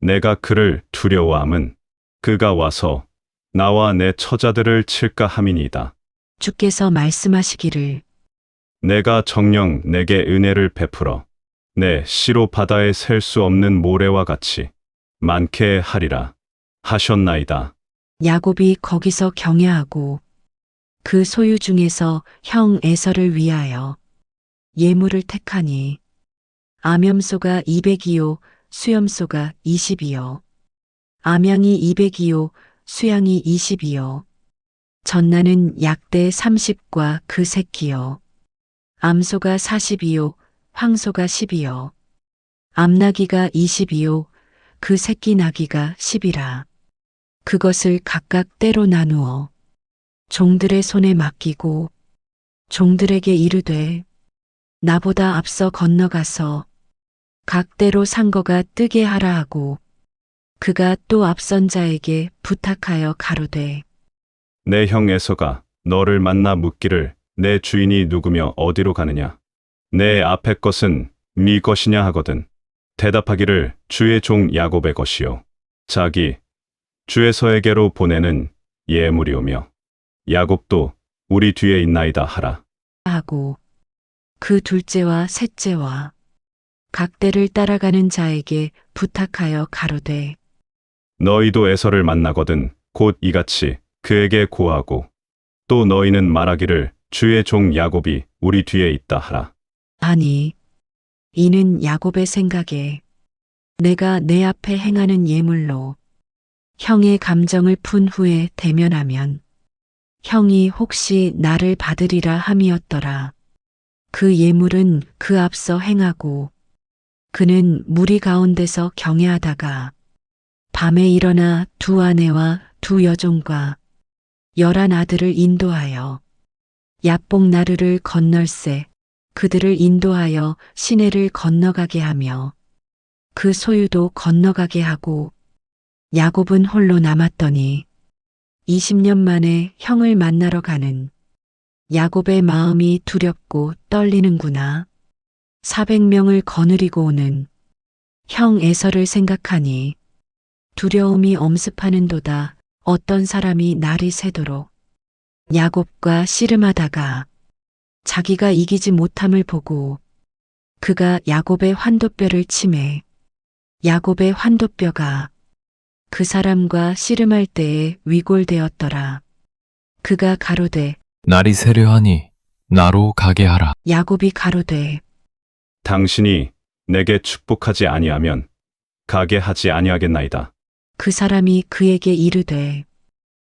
S3: 내가 그를 두려워함은 그가 와서 나와 내 처자들을 칠까 함이니이다.
S1: 주께서 말씀하시기를
S3: 내가 정녕 내게 은혜를 베풀어 내 시로 바다에 셀 수 없는 모래와 같이 많게 하리라 하셨나이다.
S1: 야곱이 거기서 경야하고 그 소유 중에서 형 에서를 위하여 예물을 택하니 암염소가 200이요 수염소가 20이요 암양이 200이요 수양이 20이요 전나는 약대 30과 그 새끼요 암소가 40이요 황소가 10이요 암나귀가 20이요 그 새끼 나귀가 10이라 그것을 각각 떼로 나누어 종들의 손에 맡기고 종들에게 이르되 나보다 앞서 건너가서 각 떼로 산 거가 뜨게 하라 하고 그가 또 앞선 자에게 부탁하여 가로되
S3: 내 형 에서가 너를 만나 묻기를 내 주인이 누구며 어디로 가느냐 내 앞에 것은 네 것이냐 하거든 대답하기를 주의 종 야곱의 것이요 자기 주에서에게로 보내는 예물이오며 야곱도 우리 뒤에 있나이다 하라
S1: 하고 그 둘째와 셋째와 각 떼를 따라가는 자에게 부탁하여 가로되
S3: 너희도 에서를 만나거든 곧 이같이 그에게 고하고 또 너희는 말하기를 주의 종 야곱이 우리 뒤에 있다 하라.
S1: 하니 이는 야곱의 생각에 내가 내 앞에 행하는 예물로 형의 감정을 푼 후에 대면하면 형이 혹시 나를 받으리라 함이었더라. 그 예물은 그 앞서 행하고 그는 무리 가운데서 경외하다가 밤에 일어나 두 아내와 두 여종과 11 아들을 인도하여 야복 나루를 건널새 그들을 인도하여 시내를 건너가게 하며 그 소유도 건너가게 하고 야곱은 홀로 남았더니 20년 만에 형을 만나러 가는 야곱의 마음이 두렵고 떨리는구나. 400명을 거느리고 오는 형 에서를 생각하니 두려움이 엄습하는도다. 어떤 사람이 날이 새도록 야곱과 씨름하다가 자기가 이기지 못함을 보고 그가 야곱의 환도뼈를 치매 야곱의 환도뼈가 그 사람과 씨름할 때에 위골되었더라. 그가 가로되
S9: 날이 새려하니 나로 가게 하라.
S1: 야곱이 가로되
S3: 당신이 내게 축복하지 아니하면 가게 하지 아니하겠나이다.
S1: 그 사람이 그에게 이르되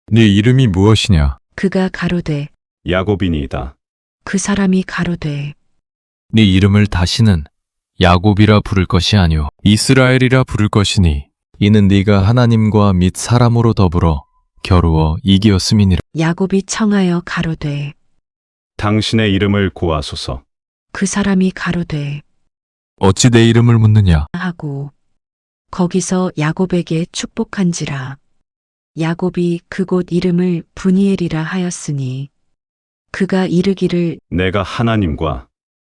S9: 네 이름이 무엇이냐?
S1: 그가 가로되
S3: 야곱이니이다.
S1: 그 사람이 가로되
S9: 네 이름을 다시는 야곱이라 부를 것이 아니오 이스라엘이라 부를 것이니 이는 네가 하나님과 및 사람으로 더불어 겨루어 이기었음이니라.
S1: 야곱이 청하여 가로되
S3: 당신의 이름을 고하소서.
S1: 그 사람이 가로되
S9: 어찌 내 이름을 묻느냐?
S1: 하고 거기서 야곱에게 축복한지라. 야곱이 그곳 이름을 브니엘이라 하였으니 그가 이르기를
S3: 내가 하나님과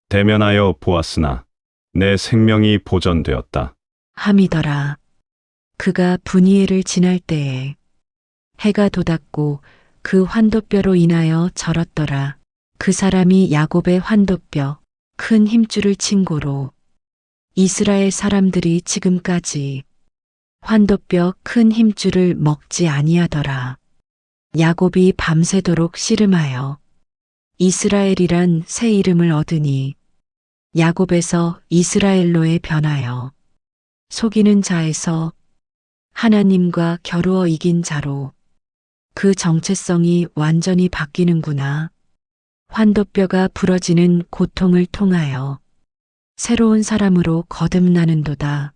S3: 대면하여 보았으나 내 생명이 보전되었다.
S1: 함이더라. 그가 브니엘을 지날 때에 해가 돋았고 그 환도뼈로 인하여 절었더라. 그 사람이 야곱의 환도뼈 큰 힘줄을 친 고로 이스라엘 사람들이 지금까지 환도뼈 큰 힘줄을 먹지 아니하더라. 야곱이 밤새도록 씨름하여 이스라엘이란 새 이름을 얻으니 야곱에서 이스라엘로에 변하여 속이는 자에서 하나님과 겨루어 이긴 자로 그 정체성이 완전히 바뀌는구나. 환도뼈가 부러지는 고통을 통하여 새로운 사람으로 거듭나는도다.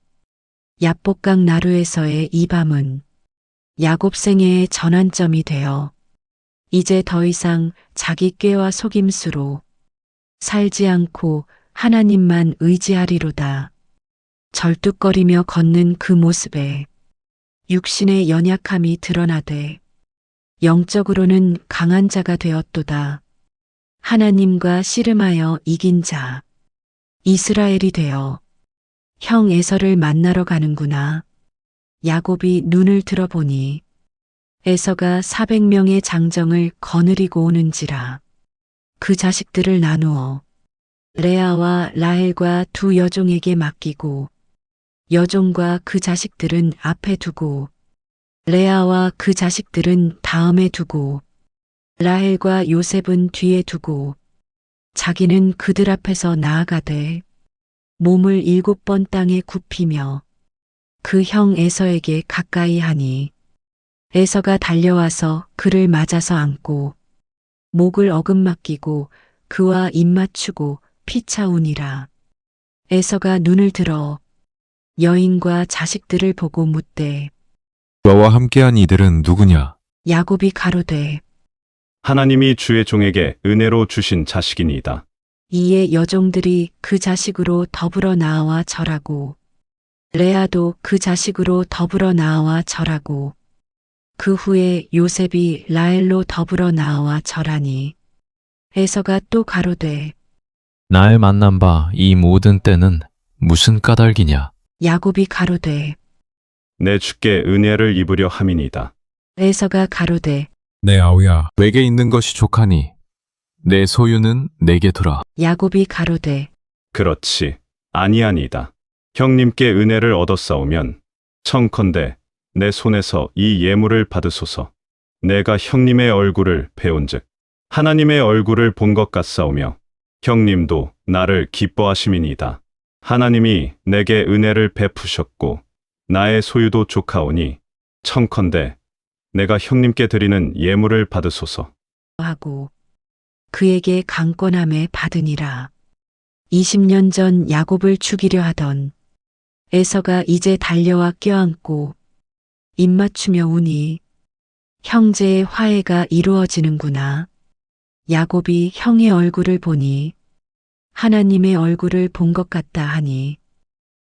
S1: 야복강 나루에서의 이 밤은 야곱 생애의 전환점이 되어 이제 더 이상 자기 꾀와 속임수로 살지 않고 하나님만 의지하리로다. 절뚝거리며 걷는 그 모습에 육신의 연약함이 드러나되 영적으로는 강한 자가 되었도다. 하나님과 씨름하여 이긴 자, 이스라엘이 되어 형 에서를 만나러 가는구나. 야곱이 눈을 들어보니 에서가 400명의 장정을 거느리고 오는지라. 그 자식들을 나누어 레아와 라헬과 두 여종에게 맡기고 여종과 그 자식들은 앞에 두고 레아와 그 자식들은 다음에 두고 라헬과 요셉은 뒤에 두고 자기는 그들 앞에서 나아가되 몸을 7번 땅에 굽히며 그 형 에서에게 가까이 하니 에서가 달려와서 그를 맞아서 안고 목을 어금맞기고 그와 입맞추고 피차우니라. 에서가 눈을 들어 여인과 자식들을 보고 묻되
S9: 너와 함께한 이들은 누구냐?
S1: 야곱이 가로되
S3: 하나님이 주의 종에게 은혜로 주신 자식이니이다.
S1: 이에 여종들이 그 자식으로 더불어 나와 절하고 레아도 그 자식으로 더불어 나와 절하고 그 후에 요셉이 라헬로 더불어 나와 절하니 에서가 또 가로되
S9: 나의 만난 바 이 모든 때는 무슨 까닭이냐?
S1: 야곱이 가로되
S3: 내 주께 은혜를 입으려 함이니이다.
S1: 에서가 가로되
S9: 내 아우야, 내게 있는 것이 족하니 내 소유는 내게 두라.
S1: 야곱이 가로되
S3: 그렇지 아니하니이다. 형님께 은혜를 얻었사오면 청컨대 내 손에서 이 예물을 받으소서. 내가 형님의 얼굴을 배운즉 하나님의 얼굴을 본 것 같사오며 형님도 나를 기뻐하심이니이다. 하나님이 내게 은혜를 베푸셨고 나의 소유도 족하오니 청컨대 내가 형님께 드리는 예물을 받으소서.
S1: 하고 그에게 강권함에 받으니라. 20년 전 야곱을 죽이려 하던 에서가 이제 달려와 껴안고 입맞추며 우니 형제의 화해가 이루어지는구나. 야곱이 형의 얼굴을 보니 하나님의 얼굴을 본 것 같다 하니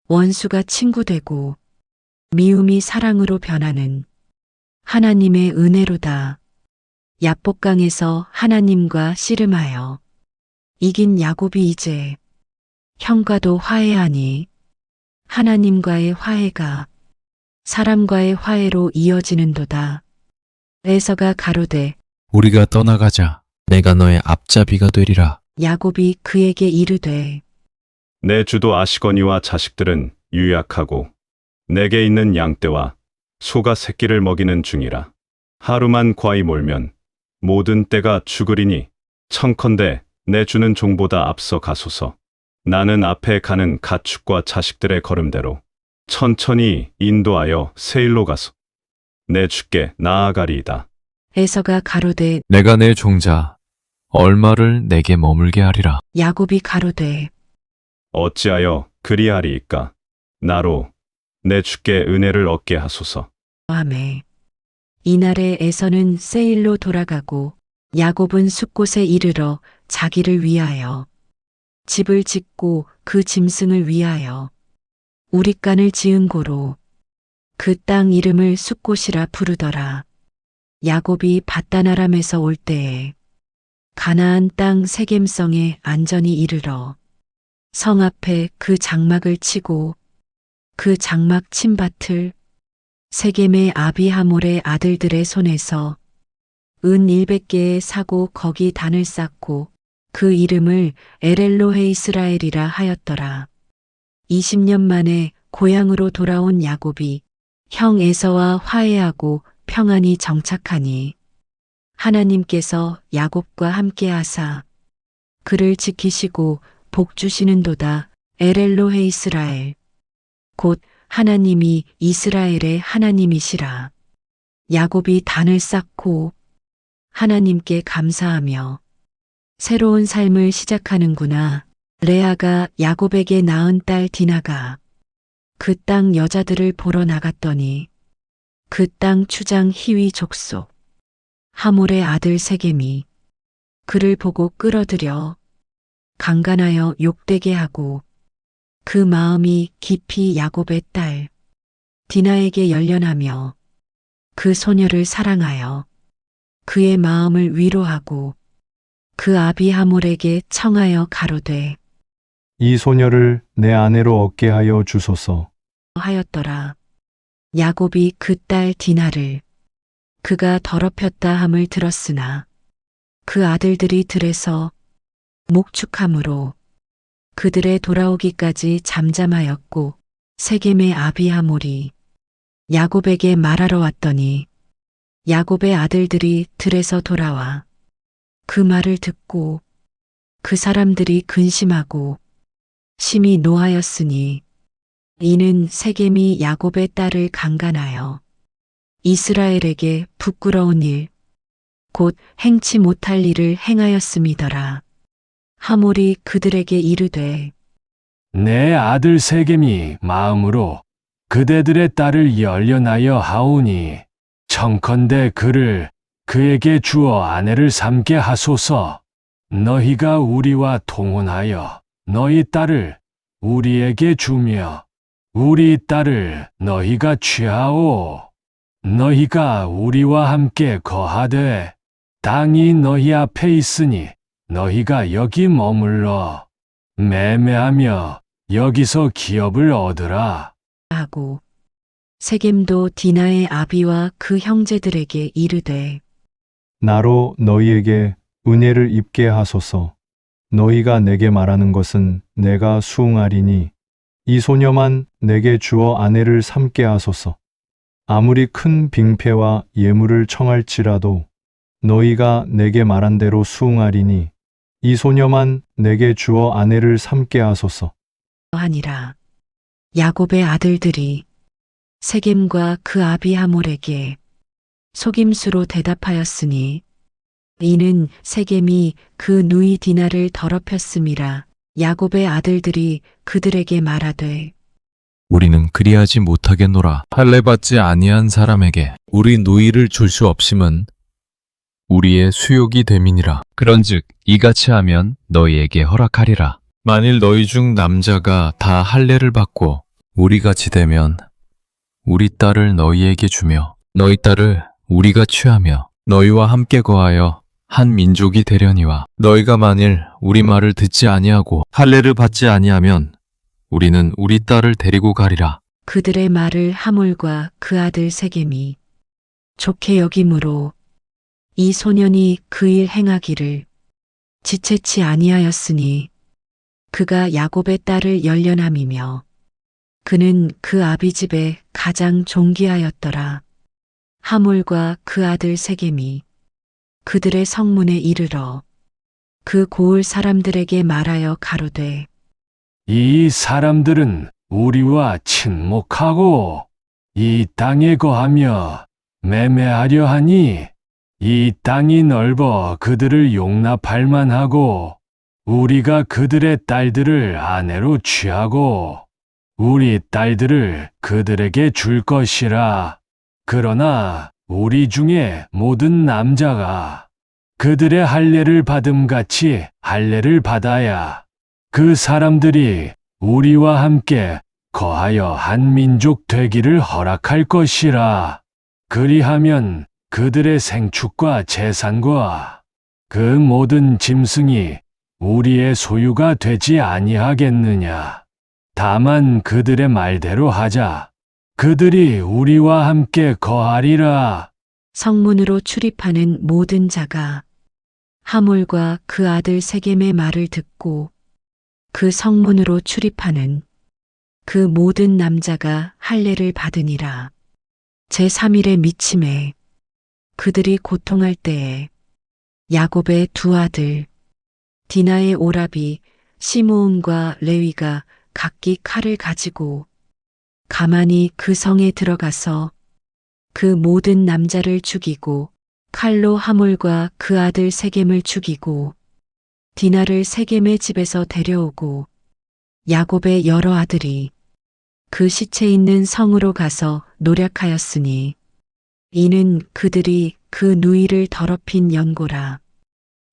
S1: 원수가 친구되고 미움이 사랑으로 변하는 하나님의 은혜로다. 야복강에서 하나님과 씨름하여 이긴 야곱이 이제 형과도 화해하니 하나님과의 화해가 사람과의 화해로 이어지는도다. 에서가 가로되
S9: 우리가 떠나가자. 내가 너의 앞잡이가 되리라.
S1: 야곱이 그에게 이르되
S3: 내 주도 아시거니와 자식들은 유약하고 내게 있는 양떼와 소가 새끼를 먹이는 중이라. 하루만 과히 몰면 모든 떼가 죽으리니 청컨대 내 주는 종보다 앞서 가소서. 나는 앞에 가는 가축과 자식들의 걸음대로 천천히 인도하여 세일로 가서 내 주께 나아가리이다.
S1: 에서가 가로되
S9: 내가 내 종자 얼마를 내게 머물게 하리라.
S1: 야곱이 가로되
S3: 어찌하여 그리하리이까? 나로 내 주께 은혜를 얻게 하소서.
S1: 아멘. 이날에 에서는 세일로 돌아가고 야곱은 숫곳에 이르러 자기를 위하여 집을 짓고 그 짐승을 위하여 우릿간을 지은 고로 그 땅 이름을 숫곳이라 부르더라. 야곱이 밧단 아람에서 올 때에 가나안 땅 세겜성에 안전히 이르러 성 앞에 그 장막을 치고 그 장막 친밭을 세겜의 아비 하몰의 아들들의 손에서 은 100개에 사고 거기 단을 쌓고 그 이름을 에렐로헤 이스라엘이라 하였더라. 20년 만에 고향으로 돌아온 야곱이 형 에서와 화해하고 평안히 정착하니 하나님께서 야곱과 함께 하사 그를 지키시고 복 주시는도다. 에렐로헤 이스라엘 곧 하나님이 이스라엘의 하나님이시라. 야곱이 단을 쌓고 하나님께 감사하며 새로운 삶을 시작하는구나. 레아가 야곱에게 낳은 딸 디나가 그 땅 여자들을 보러 나갔더니 그 땅 추장 히위 족속 하몰의 아들 세겜이 그를 보고 끌어들여 강간하여 욕되게 하고 그 마음이 깊이 야곱의 딸 디나에게 열련하며 그 소녀를 사랑하여 그의 마음을 위로하고 그 아비 하몰에게 청하여 가로되
S10: 이 소녀를 내 아내로 얻게 하여 주소서.
S1: 하였더라. 야곱이 그 딸 디나를 그가 더럽혔다 함을 들었으나 그 아들들이 들에서 목축함으로 그들의 돌아오기까지 잠잠하였고 세겜의 아비 하몰이 야곱에게 말하러 왔더니 야곱의 아들들이 들에서 돌아와 그 말을 듣고 그 사람들이 근심하고 심히 노하였으니 이는 세겜이 야곱의 딸을 강간하여 이스라엘에게 부끄러운 일, 곧 행치 못할 일을 행하였음이더라. 하몰이 그들에게 이르되
S11: 내 아들 세겜이 마음으로 그대들의 딸을 열련하여 하오니 청컨대 그를 그에게 주어 아내를 삼게 하소서. 너희가 우리와 통혼하여 너희 딸을 우리에게 주며 우리 딸을 너희가 취하오. 너희가 우리와 함께 거하되 땅이 너희 앞에 있으니 너희가 여기 머물러 매매하며 여기서 기업을 얻으라.
S1: 하고 세겜도 디나의 아비와 그 형제들에게 이르되
S10: 나로 너희에게 은혜를 입게 하소서. 너희가 내게 말하는 것은 내가 수응하리니 이 소녀만 내게 주어 아내를 삼게 하소서. 아무리 큰 빙패와 예물을 청할지라도 너희가 내게 말한 대로 수응하리니 이 소녀만 내게 주어 아내를 삼게 하소서.
S1: 하니라. 야곱의 아들들이 세겜과 그 아비 하몰에게 속임수로 대답하였으니 이는 세겜이 그 누이 디나를 더럽혔음이라. 야곱의 아들들이 그들에게 말하되
S9: 우리는 그리하지 못하겠노라. 할례받지 아니한 사람에게 우리 누이를 줄 수 없음은 우리의 수욕이 됨이니라. 그런즉 이같이 하면 너희에게 허락하리라. 만일 너희 중 남자가 다 할례를 받고 우리같이 되면 우리 딸을 너희에게 주며 너희 딸을 우리가 취하며 너희와 함께 거하여 한 민족이 되려니와 너희가 만일 우리 말을 듣지 아니하고 할례를 받지 아니하면 우리는 우리 딸을 데리고 가리라.
S1: 그들의 말을 하몰과 그 아들 세겜이 좋게 여김으로 이 소년이 그 일 행하기를 지체치 아니하였으니 그가 야곱의 딸을 열련함이며 그는 그 아비 집에 가장 존귀하였더라. 하몰과 그 아들 세겜이 그들의 성문에 이르러 그 고을 사람들에게 말하여 가로되
S11: 이 사람들은 우리와 친목하고 이 땅에 거하며 매매하려 하니 이 땅이 넓어 그들을 용납할 만하고 우리가 그들의 딸들을 아내로 취하고 우리 딸들을 그들에게 줄 것이라. 그러나 우리 중에 모든 남자가 그들의 할례를 받음같이 할례를 받아야 그 사람들이 우리와 함께 거하여 한 민족 되기를 허락할 것이라. 그리하면 그들의 생축과 재산과 그 모든 짐승이 우리의 소유가 되지 아니하겠느냐. 다만 그들의 말대로 하자. 그들이 우리와 함께 거하리라.
S1: 성문으로 출입하는 모든 자가 하몰과 그 아들 세겜의 말을 듣고 그 성문으로 출입하는 그 모든 남자가 할례를 받으니라. 제3일의 미침에 그들이 고통할 때에 야곱의 두 아들 디나의 오라비 시므온과 레위가 각기 칼을 가지고 가만히 그 성에 들어가서 그 모든 남자를 죽이고 칼로 하몰과 그 아들 세겜을 죽이고 디나를 세겜의 집에서 데려오고 야곱의 여러 아들이 그 시체 있는 성으로 가서 노략하였으니 이는 그들이 그 누이를 더럽힌 연고라.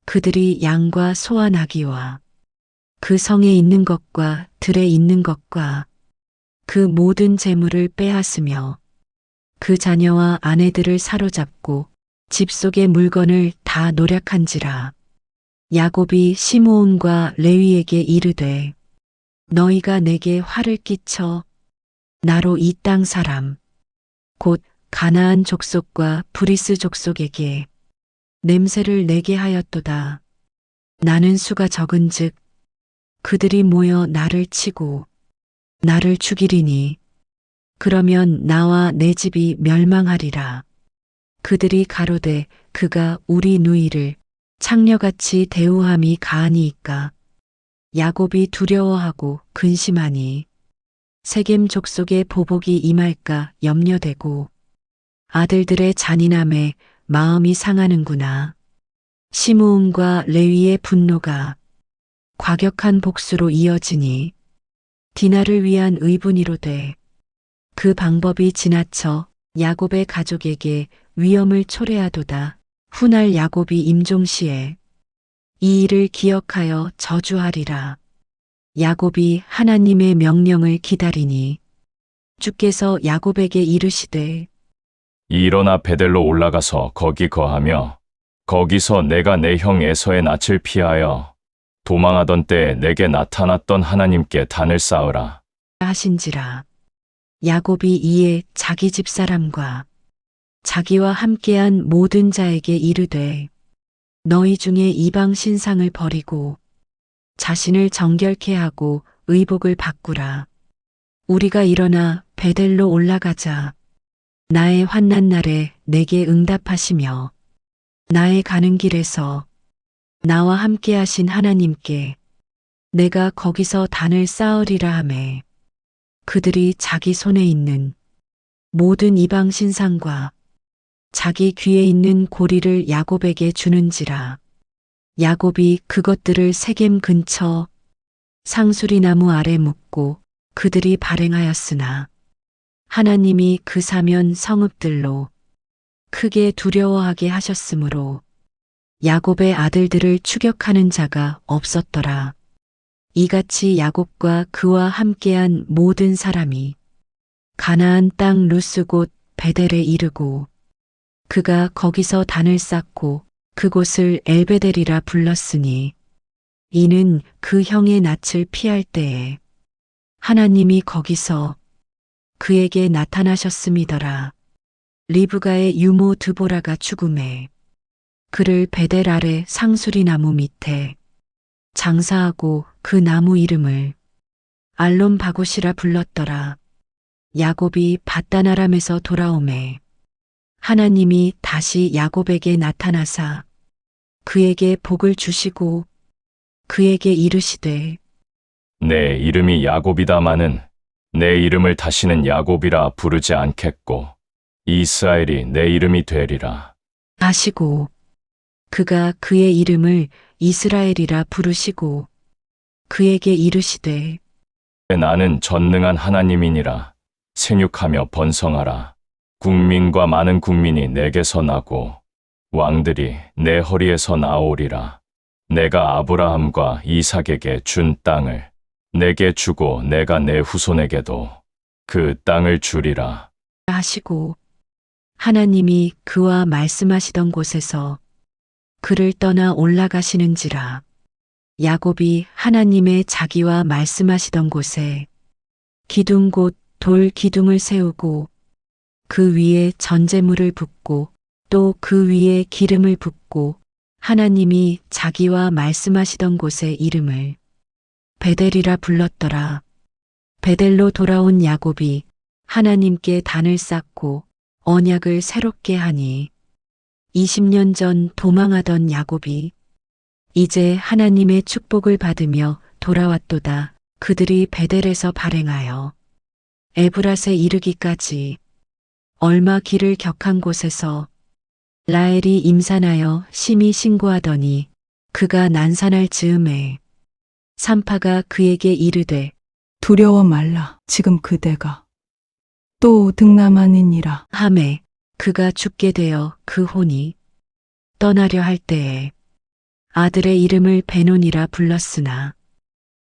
S1: 그들이 양과 소와 나귀와 그 성에 있는 것과 들에 있는 것과 그 모든 재물을 빼앗으며 그 자녀와 아내들을 사로잡고 집 속의 물건을 다 노략한지라. 야곱이 시므온과 레위에게 이르되 너희가 내게 화를 끼쳐 나로 이 땅 사람 곧 가나안 족속과 브리스 족속에게 냄새를 내게 하였도다. 나는 수가 적은즉 그들이 모여 나를 치고 나를 죽이리니 그러면 나와 내 집이 멸망하리라. 그들이 가로되 그가 우리 누이를 창녀같이 대우함이 가하니이까. 야곱이 두려워하고 근심하니 세겜 족속의 보복이 임할까 염려되고 아들들의 잔인함에 마음이 상하는구나. 시므온과 레위의 분노가 과격한 복수로 이어지니 디나를 위한 의분이로되 그 방법이 지나쳐 야곱의 가족에게 위험을 초래하도다. 훗날 야곱이 임종시에 이 일을 기억하여 저주하리라. 야곱이 하나님의 명령을 기다리니 주께서 야곱에게 이르시되
S2: 일어나 베델로 올라가서 거기 거하며 거기서 내가 내 형 에서의 낯을 피하여 도망하던 때에 내게 나타났던 하나님께 단을 쌓으라
S1: 하신지라. 야곱이 이에 자기 집사람과 자기와 함께한 모든 자에게 이르되 너희 중에 이방 신상을 버리고 자신을 정결케 하고 의복을 바꾸라. 우리가 일어나 베델로 올라가자. 나의 환난 날에 내게 응답하시며 나의 가는 길에서 나와 함께 하신 하나님께 내가 거기서 단을 쌓으리라 하매 그들이 자기 손에 있는 모든 이방 신상과 자기 귀에 있는 고리를 야곱에게 주는지라. 야곱이 그것들을 세겜 근처 상수리 나무 아래 묻고 그들이 발행하였으나 하나님이 그 사면 성읍들로 크게 두려워하게 하셨으므로 야곱의 아들들을 추격하는 자가 없었더라. 이같이 야곱과 그와 함께한 모든 사람이 가나안 땅 루스 곧 베델에 이르고 그가 거기서 단을 쌓고 그곳을 엘베델이라 불렀으니 이는 그 형의 낯을 피할 때에 하나님이 거기서 그에게 나타나셨음이더라. 리브가의 유모 드보라가 죽음에 그를 베델 아래 상수리 나무 밑에 장사하고 그 나무 이름을 알론 바곳이라 불렀더라. 야곱이 밧단 아람에서 돌아오매 하나님이 다시 야곱에게 나타나사 그에게 복을 주시고 그에게 이르시되
S2: 내 이름이 야곱이다마는 내 이름을 다시는 야곱이라 부르지 않겠고 이스라엘이 내 이름이 되리라
S1: 하시고 그가 그의 이름을 이스라엘이라 부르시고 그에게 이르시되
S2: 나는 전능한 하나님이니라 생육하며 번성하라 국민과 많은 국민이 내게서 나고 왕들이 내 허리에서 나오리라 내가 아브라함과 이삭에게 준 땅을 내게 주고 내가 내 후손에게도 그 땅을 주리라.
S1: 하시고 하나님이 그와 말씀하시던 곳에서 그를 떠나 올라가시는지라. 야곱이 하나님의 자기와 말씀하시던 곳에 기둥 곧 돌 기둥을 세우고 그 위에 전제물을 붓고 또 그 위에 기름을 붓고 하나님이 자기와 말씀하시던 곳의 이름을 베델이라 불렀더라. 베델로 돌아온 야곱이 하나님께 단을 쌓고 언약을 새롭게 하니 20년 전 도망하던 야곱이 이제 하나님의 축복을 받으며 돌아왔도다. 그들이 베델에서 발행하여 에브랏에 이르기까지 얼마 길을 격한 곳에서 라헬이 임산하여 심히 신고하더니 그가 난산할 즈음에 산파가 그에게 이르되
S12: 두려워 말라. 지금 그대가 또 등남하느니라.
S1: 하매 그가 죽게 되어 그 혼이 떠나려 할 때에 아들의 이름을 베논이라 불렀으나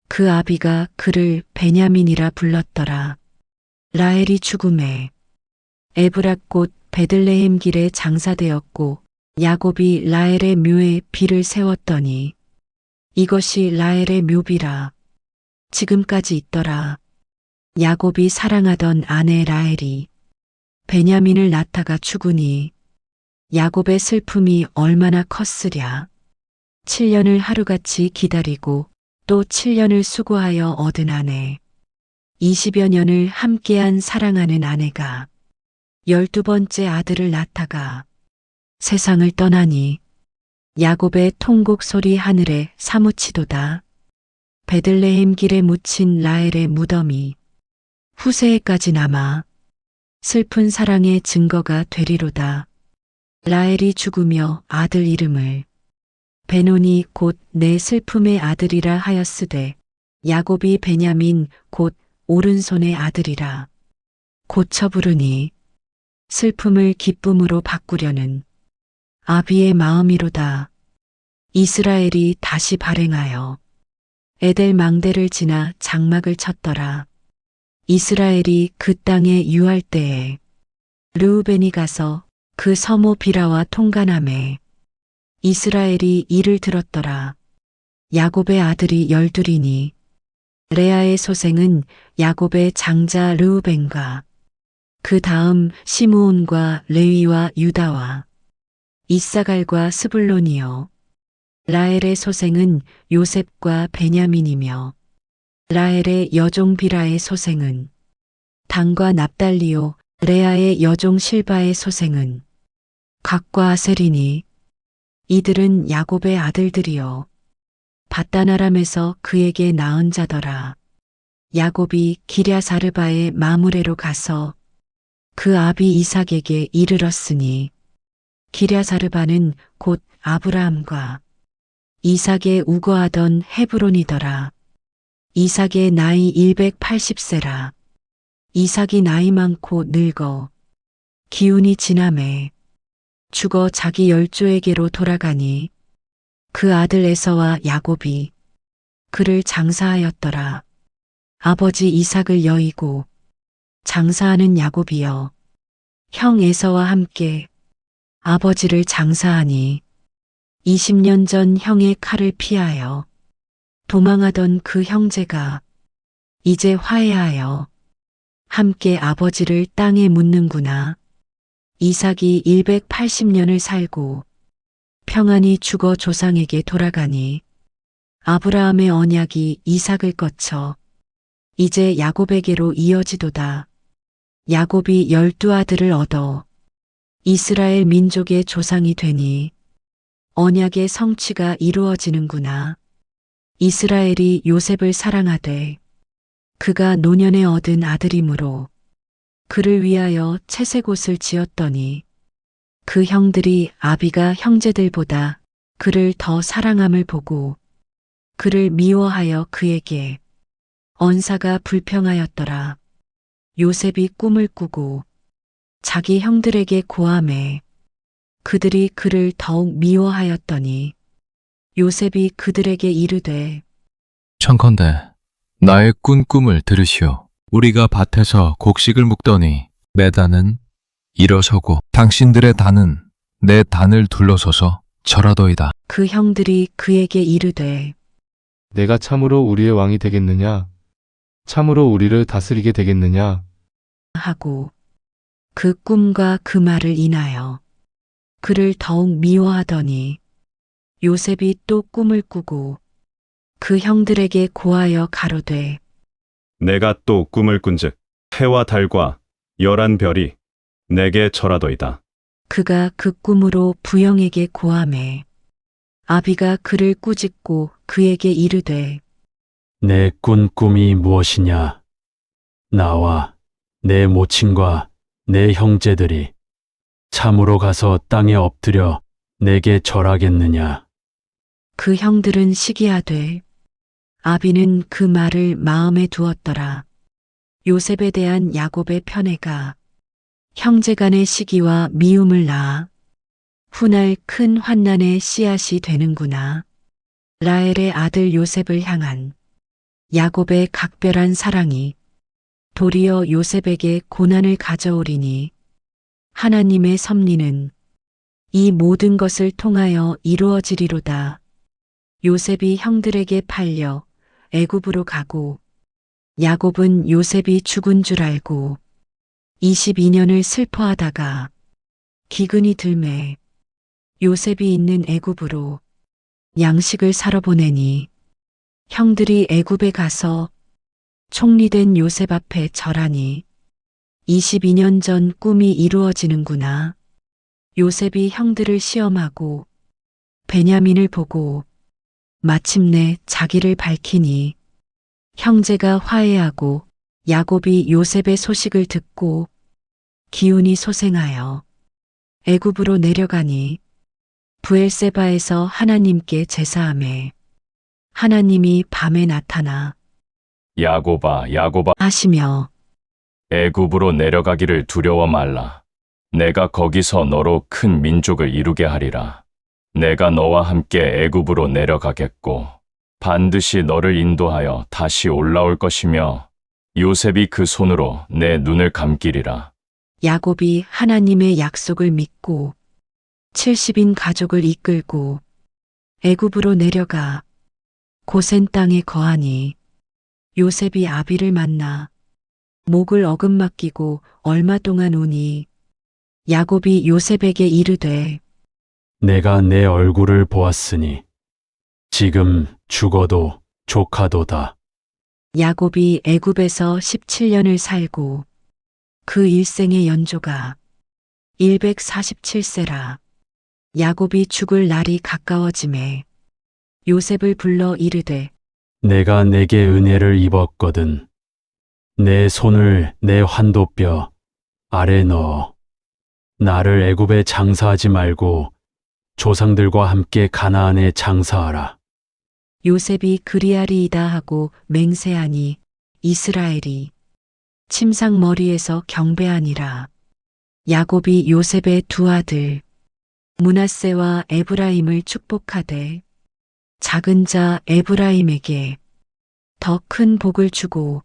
S1: 그 아비가 그를 베냐민이라 불렀더라. 라헬이 죽음에 에브랏 곧 베들레헴 길에 장사되었고 야곱이 라헬의 묘에 비를 세웠더니 이것이 라헬의 묘비라. 지금까지 있더라. 야곱이 사랑하던 아내 라헬이 베냐민을 낳다가 죽으니 야곱의 슬픔이 얼마나 컸으랴. 7년을 하루같이 기다리고 또 7년을 수고하여 얻은 아내, 20여 년을 함께한 사랑하는 아내가 12번째 아들을 낳다가 세상을 떠나니 야곱의 통곡 소리 하늘에 사무치도다. 베들레헴 길에 묻힌 라헬의 무덤이 후세에까지 남아 슬픈 사랑의 증거가 되리로다. 라헬이 죽으며 아들 이름을 베논이 곧 내 슬픔의 아들이라 하였으되 야곱이 베냐민 곧 오른손의 아들이라 고쳐 부르니 슬픔을 기쁨으로 바꾸려는 아비의 마음이로다. 이스라엘이 다시 발행하여 에델 망대를 지나 장막을 쳤더라. 이스라엘이 그 땅에 유할 때에 르우벤이 가서 그 서모 비라와 통간함에 이스라엘이 이를 들었더라. 야곱의 아들이 12이니 레아의 소생은 야곱의 장자 르우벤과 그 다음 시므온과 레위와 유다와 이사갈과 스불론이요. 라헬의 소생은 요셉과 베냐민이며 라헬의 여종 비라의 소생은 단과 납달리요. 레아의 여종 실바의 소생은 각과 아셀이니 이들은 야곱의 아들들이요. 밧단 아람에서 그에게 낳은 자더라. 야곱이 기랴사르바의 마므레로 가서 그 아비 이삭에게 이르렀으니 기랴사르바는 곧 아브라함과 이삭의 우거하던 헤브론이더라. 이삭의 나이 180세라. 이삭이 나이 많고 늙어 기운이 지남에 죽어 자기 열조에게로 돌아가니 그 아들 에서와 야곱이 그를 장사하였더라. 아버지 이삭을 여의고 장사하는 야곱이여 형 에서와 함께 아버지를 장사하니 20년 전 형의 칼을 피하여 도망하던 그 형제가 이제 화해하여 함께 아버지를 땅에 묻는구나. 이삭이 180년을 살고 평안히 죽어 조상에게 돌아가니 아브라함의 언약이 이삭을 거쳐 이제 야곱에게로 이어지도다. 야곱이 12아들을 얻어 이스라엘 민족의 조상이 되니 언약의 성취가 이루어지는구나. 이스라엘이 요셉을 사랑하되 그가 노년에 얻은 아들이므로 그를 위하여 채색옷을 지었더니 그 형들이 아비가 형제들보다 그를 더 사랑함을 보고 그를 미워하여 그에게 언사가 불평하였더라. 요셉이 꿈을 꾸고 자기 형들에게 고하매 그들이 그를 더욱 미워하였더니 요셉이 그들에게 이르되
S9: 청컨대 나의 꾼 꿈을 들으시오. 우리가 밭에서 곡식을 묵더니 매단은 일어서고 당신들의 단은 내 단을 둘러서서 절하더이다.
S1: 그 형들이 그에게 이르되
S13: 내가 참으로 우리의 왕이 되겠느냐? 참으로 우리를 다스리게 되겠느냐?
S1: 하고 그 꿈과 그 말을 인하여 그를 더욱 미워하더니 요셉이 또 꿈을 꾸고 그 형들에게 고하여 가로되
S3: 내가 또 꿈을 꾼즉 해와 달과 11별이 내게 절하더이다.
S1: 그가 그 꿈으로 부형에게 고하매 아비가 그를 꾸짖고 그에게 이르되
S11: 내 꾼 꿈이 무엇이냐? 나와 내 모친과 내 형제들이 참으로 가서 땅에 엎드려 내게 절하겠느냐?
S1: 그 형들은 시기하되 아비는 그 말을 마음에 두었더라. 요셉에 대한 야곱의 편애가 형제간의 시기와 미움을 낳아 훗날 큰 환난의 씨앗이 되는구나. 라헬의 아들 요셉을 향한 야곱의 각별한 사랑이 도리어 요셉에게 고난을 가져오리니 하나님의 섭리는 이 모든 것을 통하여 이루어지리로다. 요셉이 형들에게 팔려 애굽으로 가고 야곱은 요셉이 죽은 줄 알고 22년을 슬퍼하다가 기근이 들매 요셉이 있는 애굽으로 양식을 사러 보내니 형들이 애굽에 가서 총리된 요셉 앞에 절하니 22년 전 꿈이 이루어지는구나. 요셉이 형들을 시험하고 베냐민을 보고 마침내 자기를 밝히니 형제가 화해하고 야곱이 요셉의 소식을 듣고 기운이 소생하여 애굽으로 내려가니 브엘세바에서 하나님께 제사하매 하나님이 밤에 나타나
S2: 야곱아, 야곱아
S1: 하시며
S2: 애굽으로 내려가기를 두려워 말라. 내가 거기서 너로 큰 민족을 이루게 하리라. 내가 너와 함께 애굽으로 내려가겠고 반드시 너를 인도하여 다시 올라올 것이며 요셉이 그 손으로 내 눈을 감기리라.
S1: 야곱이 하나님의 약속을 믿고 70인 가족을 이끌고 애굽으로 내려가 고센 땅에 거하니 요셉이 아비를 만나 목을 어금맡기고 얼마 동안 우니 야곱이 요셉에게 이르되
S11: 내가 내 얼굴을 보았으니 지금 죽어도 족하도다.
S1: 야곱이 애굽에서 17년을 살고 그 일생의 연조가 147세라. 야곱이 죽을 날이 가까워지매 요셉을 불러 이르되
S11: 내가 내게 은혜를 입었거든. 내 손을 내 환도뼈 아래 넣어 나를 애굽에 장사하지 말고 조상들과 함께 가나안에 장사하라.
S1: 요셉이 그리하리이다 하고 맹세하니 이스라엘이 침상 머리에서 경배하니라. 야곱이 요셉의 두 아들 므낫세와 에브라임을 축복하되 작은 자 에브라임에게 더 큰 복을 주고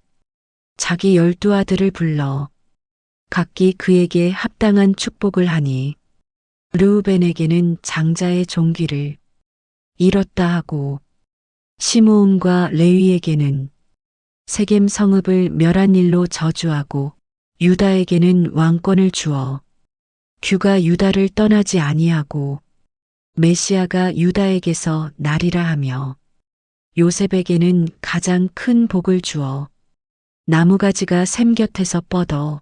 S1: 자기 12아들을 불러 각기 그에게 합당한 축복을 하니 르우벤에게는 장자의 종기를 잃었다 하고 시므온과 레위에게는 세겜 성읍을 멸한 일로 저주하고 유다에게는 왕권을 주어 규가 유다를 떠나지 아니하고 메시아가 유다에게서 나리라 하며 요셉에게는 가장 큰 복을 주어 나무가지가 샘 곁에서 뻗어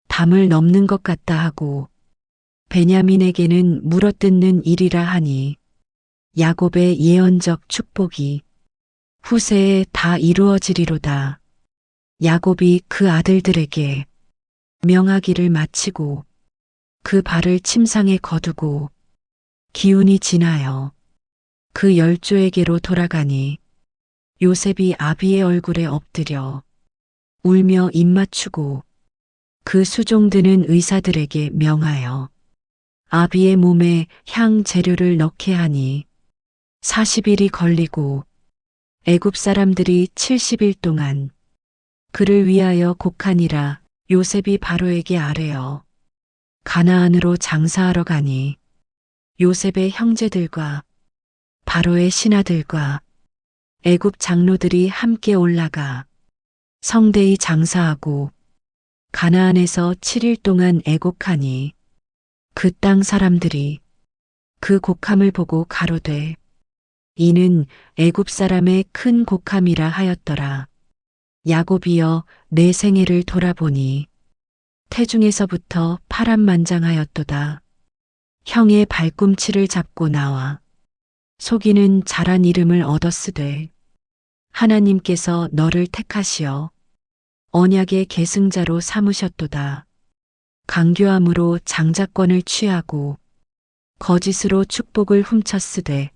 S1: 담을 넘는 것 같다 하고 베냐민에게는 물어뜯는 일이라 하니 야곱의 예언적 축복이 후세에 다 이루어지리로다. 야곱이 그 아들들에게 명하기를 마치고 그 발을 침상에 거두고 기운이 지나여 그 열조에게로 돌아가니 요셉이 아비의 얼굴에 엎드려 울며 입맞추고 그 수종드는 의사들에게 명하여 아비의 몸에 향 재료를 넣게 하니 40일이 걸리고 애굽 사람들이 70일 동안 그를 위하여 곡하니라. 요셉이 바로에게 아뢰어 가나안으로 장사하러 가니 요셉의 형제들과 바로의 신하들과 애굽 장로들이 함께 올라가 성대히 장사하고 가나안에서 7일 동안 애곡하니 그 땅 사람들이 그 곡함을 보고 가로되 이는 애굽 사람의 큰 곡함이라 하였더라. 야곱이여 내 생애를 돌아보니 태중에서부터 파란만장하였도다. 형의 발꿈치를 잡고 나와 속이는 잘한 이름을 얻었으되 하나님께서 너를 택하시어 언약의 계승자로 삼으셨도다. 강교함으로 장자권을 취하고 거짓으로 축복을 훔쳤으되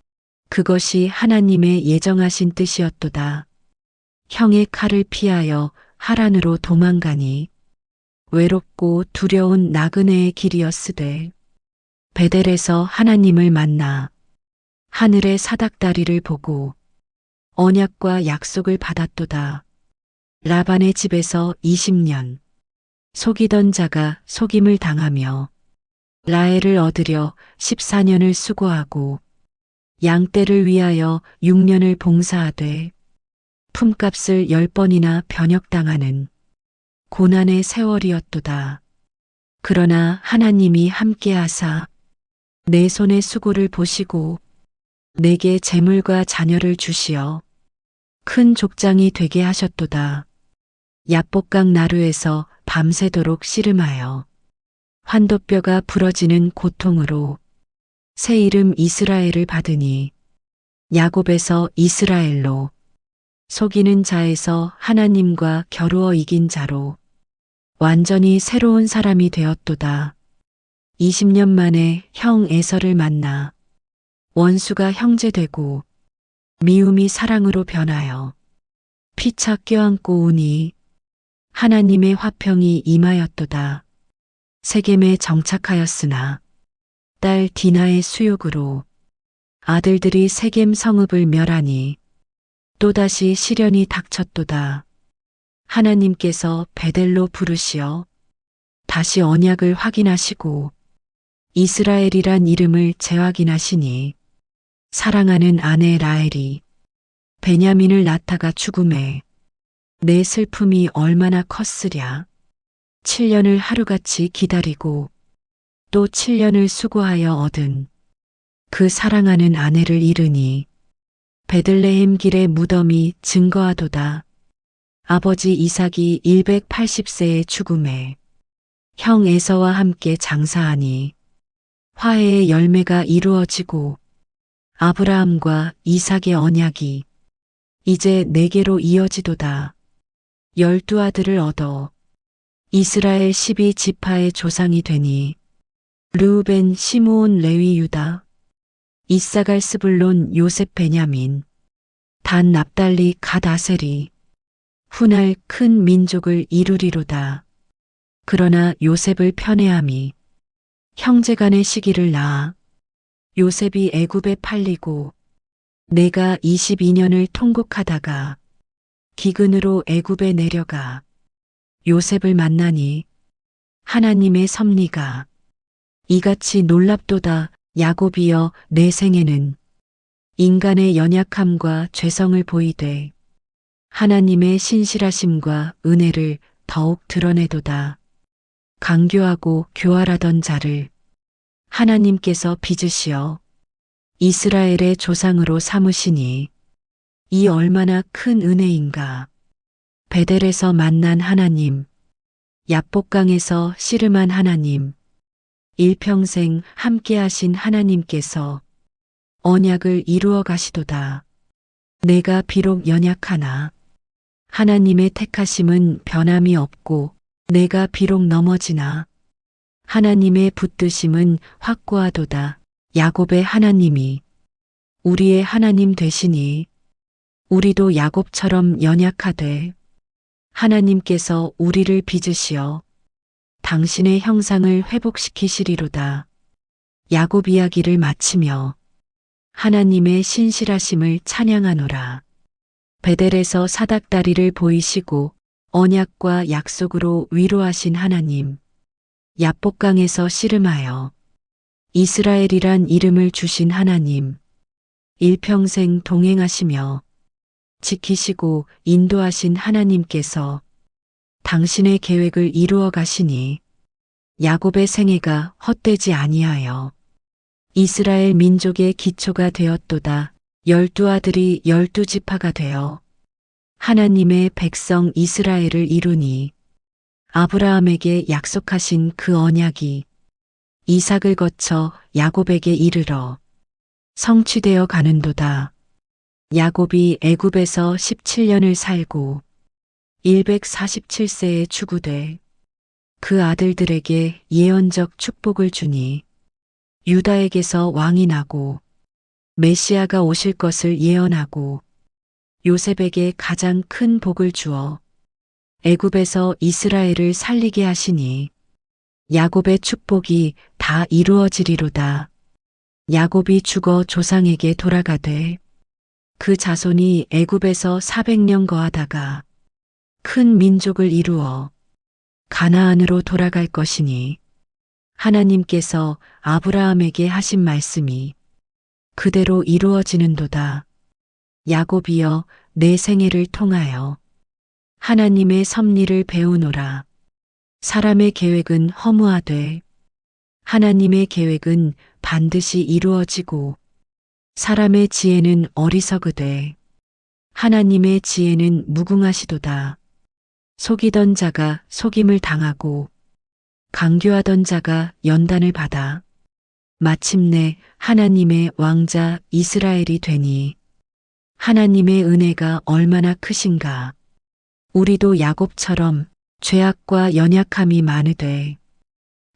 S1: 그것이 하나님의 예정하신 뜻이었도다. 형의 칼을 피하여 하란으로 도망가니 외롭고 두려운 나그네의 길이었으되 베델에서 하나님을 만나 하늘의 사닥다리를 보고 언약과 약속을 받았도다. 라반의 집에서 20년 속이던 자가 속임을 당하며 라헬을 얻으려 14년을 수고하고 양떼를 위하여 6년을 봉사하되 품값을 10번이나 변역당하는 고난의 세월이었도다. 그러나 하나님이 함께하사 내 손의 수고를 보시고 내게 재물과 자녀를 주시어 큰 족장이 되게 하셨도다. 야복강 나루에서 밤새도록 씨름하여 환도뼈가 부러지는 고통으로 새 이름 이스라엘을 받으니 야곱에서 이스라엘로 속이는 자에서 하나님과 겨루어 이긴 자로 완전히 새로운 사람이 되었도다. 20년 만에 형 에서를 만나 원수가 형제되고 미움이 사랑으로 변하여 피차 껴안고 우니 하나님의 화평이 임하였도다. 세겜에 정착하였으나 딸 디나의 수욕으로 아들들이 세겜 성읍을 멸하니 또다시 시련이 닥쳤도다. 하나님께서 베델로 부르시어 다시 언약을 확인하시고 이스라엘이란 이름을 재확인하시니 사랑하는 아내 라헬이 베냐민을 낳다가 죽음에 내 슬픔이 얼마나 컸으랴. 7년을 하루같이 기다리고 또 7년을 수고하여 얻은 그 사랑하는 아내를 잃으니 베들레헴 길의 무덤이 증거하도다. 아버지 이삭이 180세의 죽음에 형 에서와 함께 장사하니 화해의 열매가 이루어지고 아브라함과 이삭의 언약이 이제 내게로 이어지도다. 12아들을 얻어 이스라엘 12지파의 조상이 되니 르우벤, 시므온, 레위, 유다, 이사갈, 스불론, 요셉, 베냐민, 단, 납달리, 갓, 아셀이 훗날 큰 민족을 이루리로다. 그러나 요셉을 편애함이 형제간의 시기를 낳아 요셉이 애굽에 팔리고 내가 22년을 통곡하다가 기근으로 애굽에 내려가 요셉을 만나니 하나님의 섭리가 이같이 놀랍도다. 야곱이여 내 생애는 인간의 연약함과 죄성을 보이되 하나님의 신실하심과 은혜를 더욱 드러내도다. 강교하고 교활하던 자를 하나님께서 빚으시어 이스라엘의 조상으로 삼으시니 이 얼마나 큰 은혜인가. 베델에서 만난 하나님, 야복강에서 씨름한 하나님, 일평생 함께하신 하나님께서 언약을 이루어 가시도다. 내가 비록 연약하나 하나님의 택하심은 변함이 없고 내가 비록 넘어지나 하나님의 붙드심은 확고하도다. 야곱의 하나님이 우리의 하나님 되시니 우리도 야곱처럼 연약하되 하나님께서 우리를 빚으시어 당신의 형상을 회복시키시리로다. 야곱 이야기를 마치며 하나님의 신실하심을 찬양하노라. 베델에서 사닥다리를 보이시고 언약과 약속으로 위로하신 하나님, 야복강에서 씨름하여 이스라엘이란 이름을 주신 하나님, 일평생 동행하시며 지키시고 인도하신 하나님께서 당신의 계획을 이루어 가시니 야곱의 생애가 헛되지 아니하여 이스라엘 민족의 기초가 되었도다. 12아들이 12지파가 되어 하나님의 백성 이스라엘을 이루니 아브라함에게 약속하신 그 언약이 이삭을 거쳐 야곱에게 이르러 성취되어 가는도다. 야곱이 애굽에서 17년을 살고 147세에 추구돼 그 아들들에게 예언적 축복을 주니 유다에게서 왕이 나고 메시아가 오실 것을 예언하고 요셉에게 가장 큰 복을 주어 애굽에서 이스라엘을 살리게 하시니 야곱의 축복이 다 이루어지리로다. 야곱이 죽어 조상에게 돌아가되 그 자손이 애굽에서 400년 거하다가 큰 민족을 이루어 가나안으로 돌아갈 것이니 하나님께서 아브라함에게 하신 말씀이 그대로 이루어지는도다. 야곱이여 내 생애를 통하여 하나님의 섭리를 배우노라. 사람의 계획은 허무하되 하나님의 계획은 반드시 이루어지고 사람의 지혜는 어리석으되 하나님의 지혜는 무궁하시도다. 속이던 자가 속임을 당하고 강교하던 자가 연단을 받아 마침내 하나님의 왕자 이스라엘이 되니 하나님의 은혜가 얼마나 크신가. 우리도 야곱처럼 죄악과 연약함이 많으되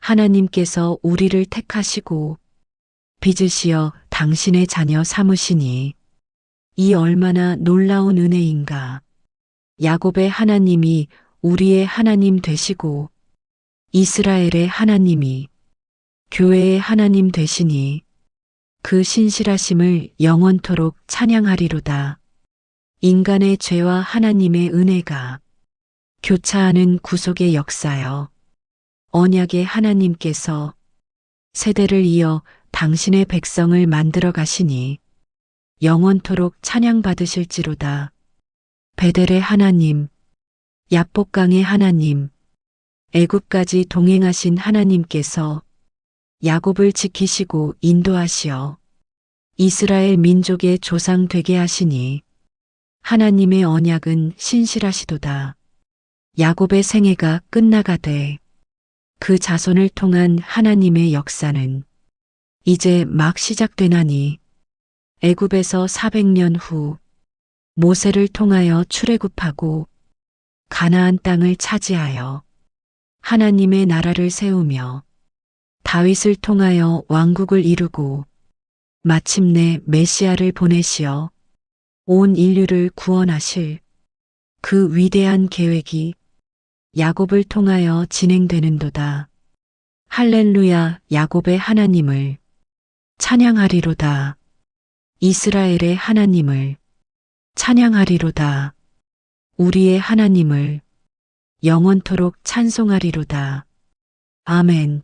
S1: 하나님께서 우리를 택하시고 빚으시어 당신의 자녀 삼으시니 이 얼마나 놀라운 은혜인가. 야곱의 하나님이 우리의 하나님 되시고 이스라엘의 하나님이 교회의 하나님 되시니 그 신실하심을 영원토록 찬양하리로다. 인간의 죄와 하나님의 은혜가 교차하는 구속의 역사여 언약의 하나님께서 세대를 이어 당신의 백성을 만들어 가시니 영원토록 찬양받으실지로다. 베델의 하나님, 야복강의 하나님, 애굽까지 동행하신 하나님께서 야곱을 지키시고 인도하시어 이스라엘 민족의 조상 되게 하시니 하나님의 언약은 신실하시도다. 야곱의 생애가 끝나가되 그 자손을 통한 하나님의 역사는 이제 막 시작되나니 애굽에서 400년 후 모세를 통하여 출애굽하고 가나안 땅을 차지하여 하나님의 나라를 세우며 다윗을 통하여 왕국을 이루고 마침내 메시아를 보내시어 온 인류를 구원하실 그 위대한 계획이 야곱을 통하여 진행되는도다. 할렐루야. 야곱의 하나님을 찬양하리로다. 이스라엘의 하나님을 찬양하리로다. 우리의 하나님을 영원토록 찬송하리로다. 아멘.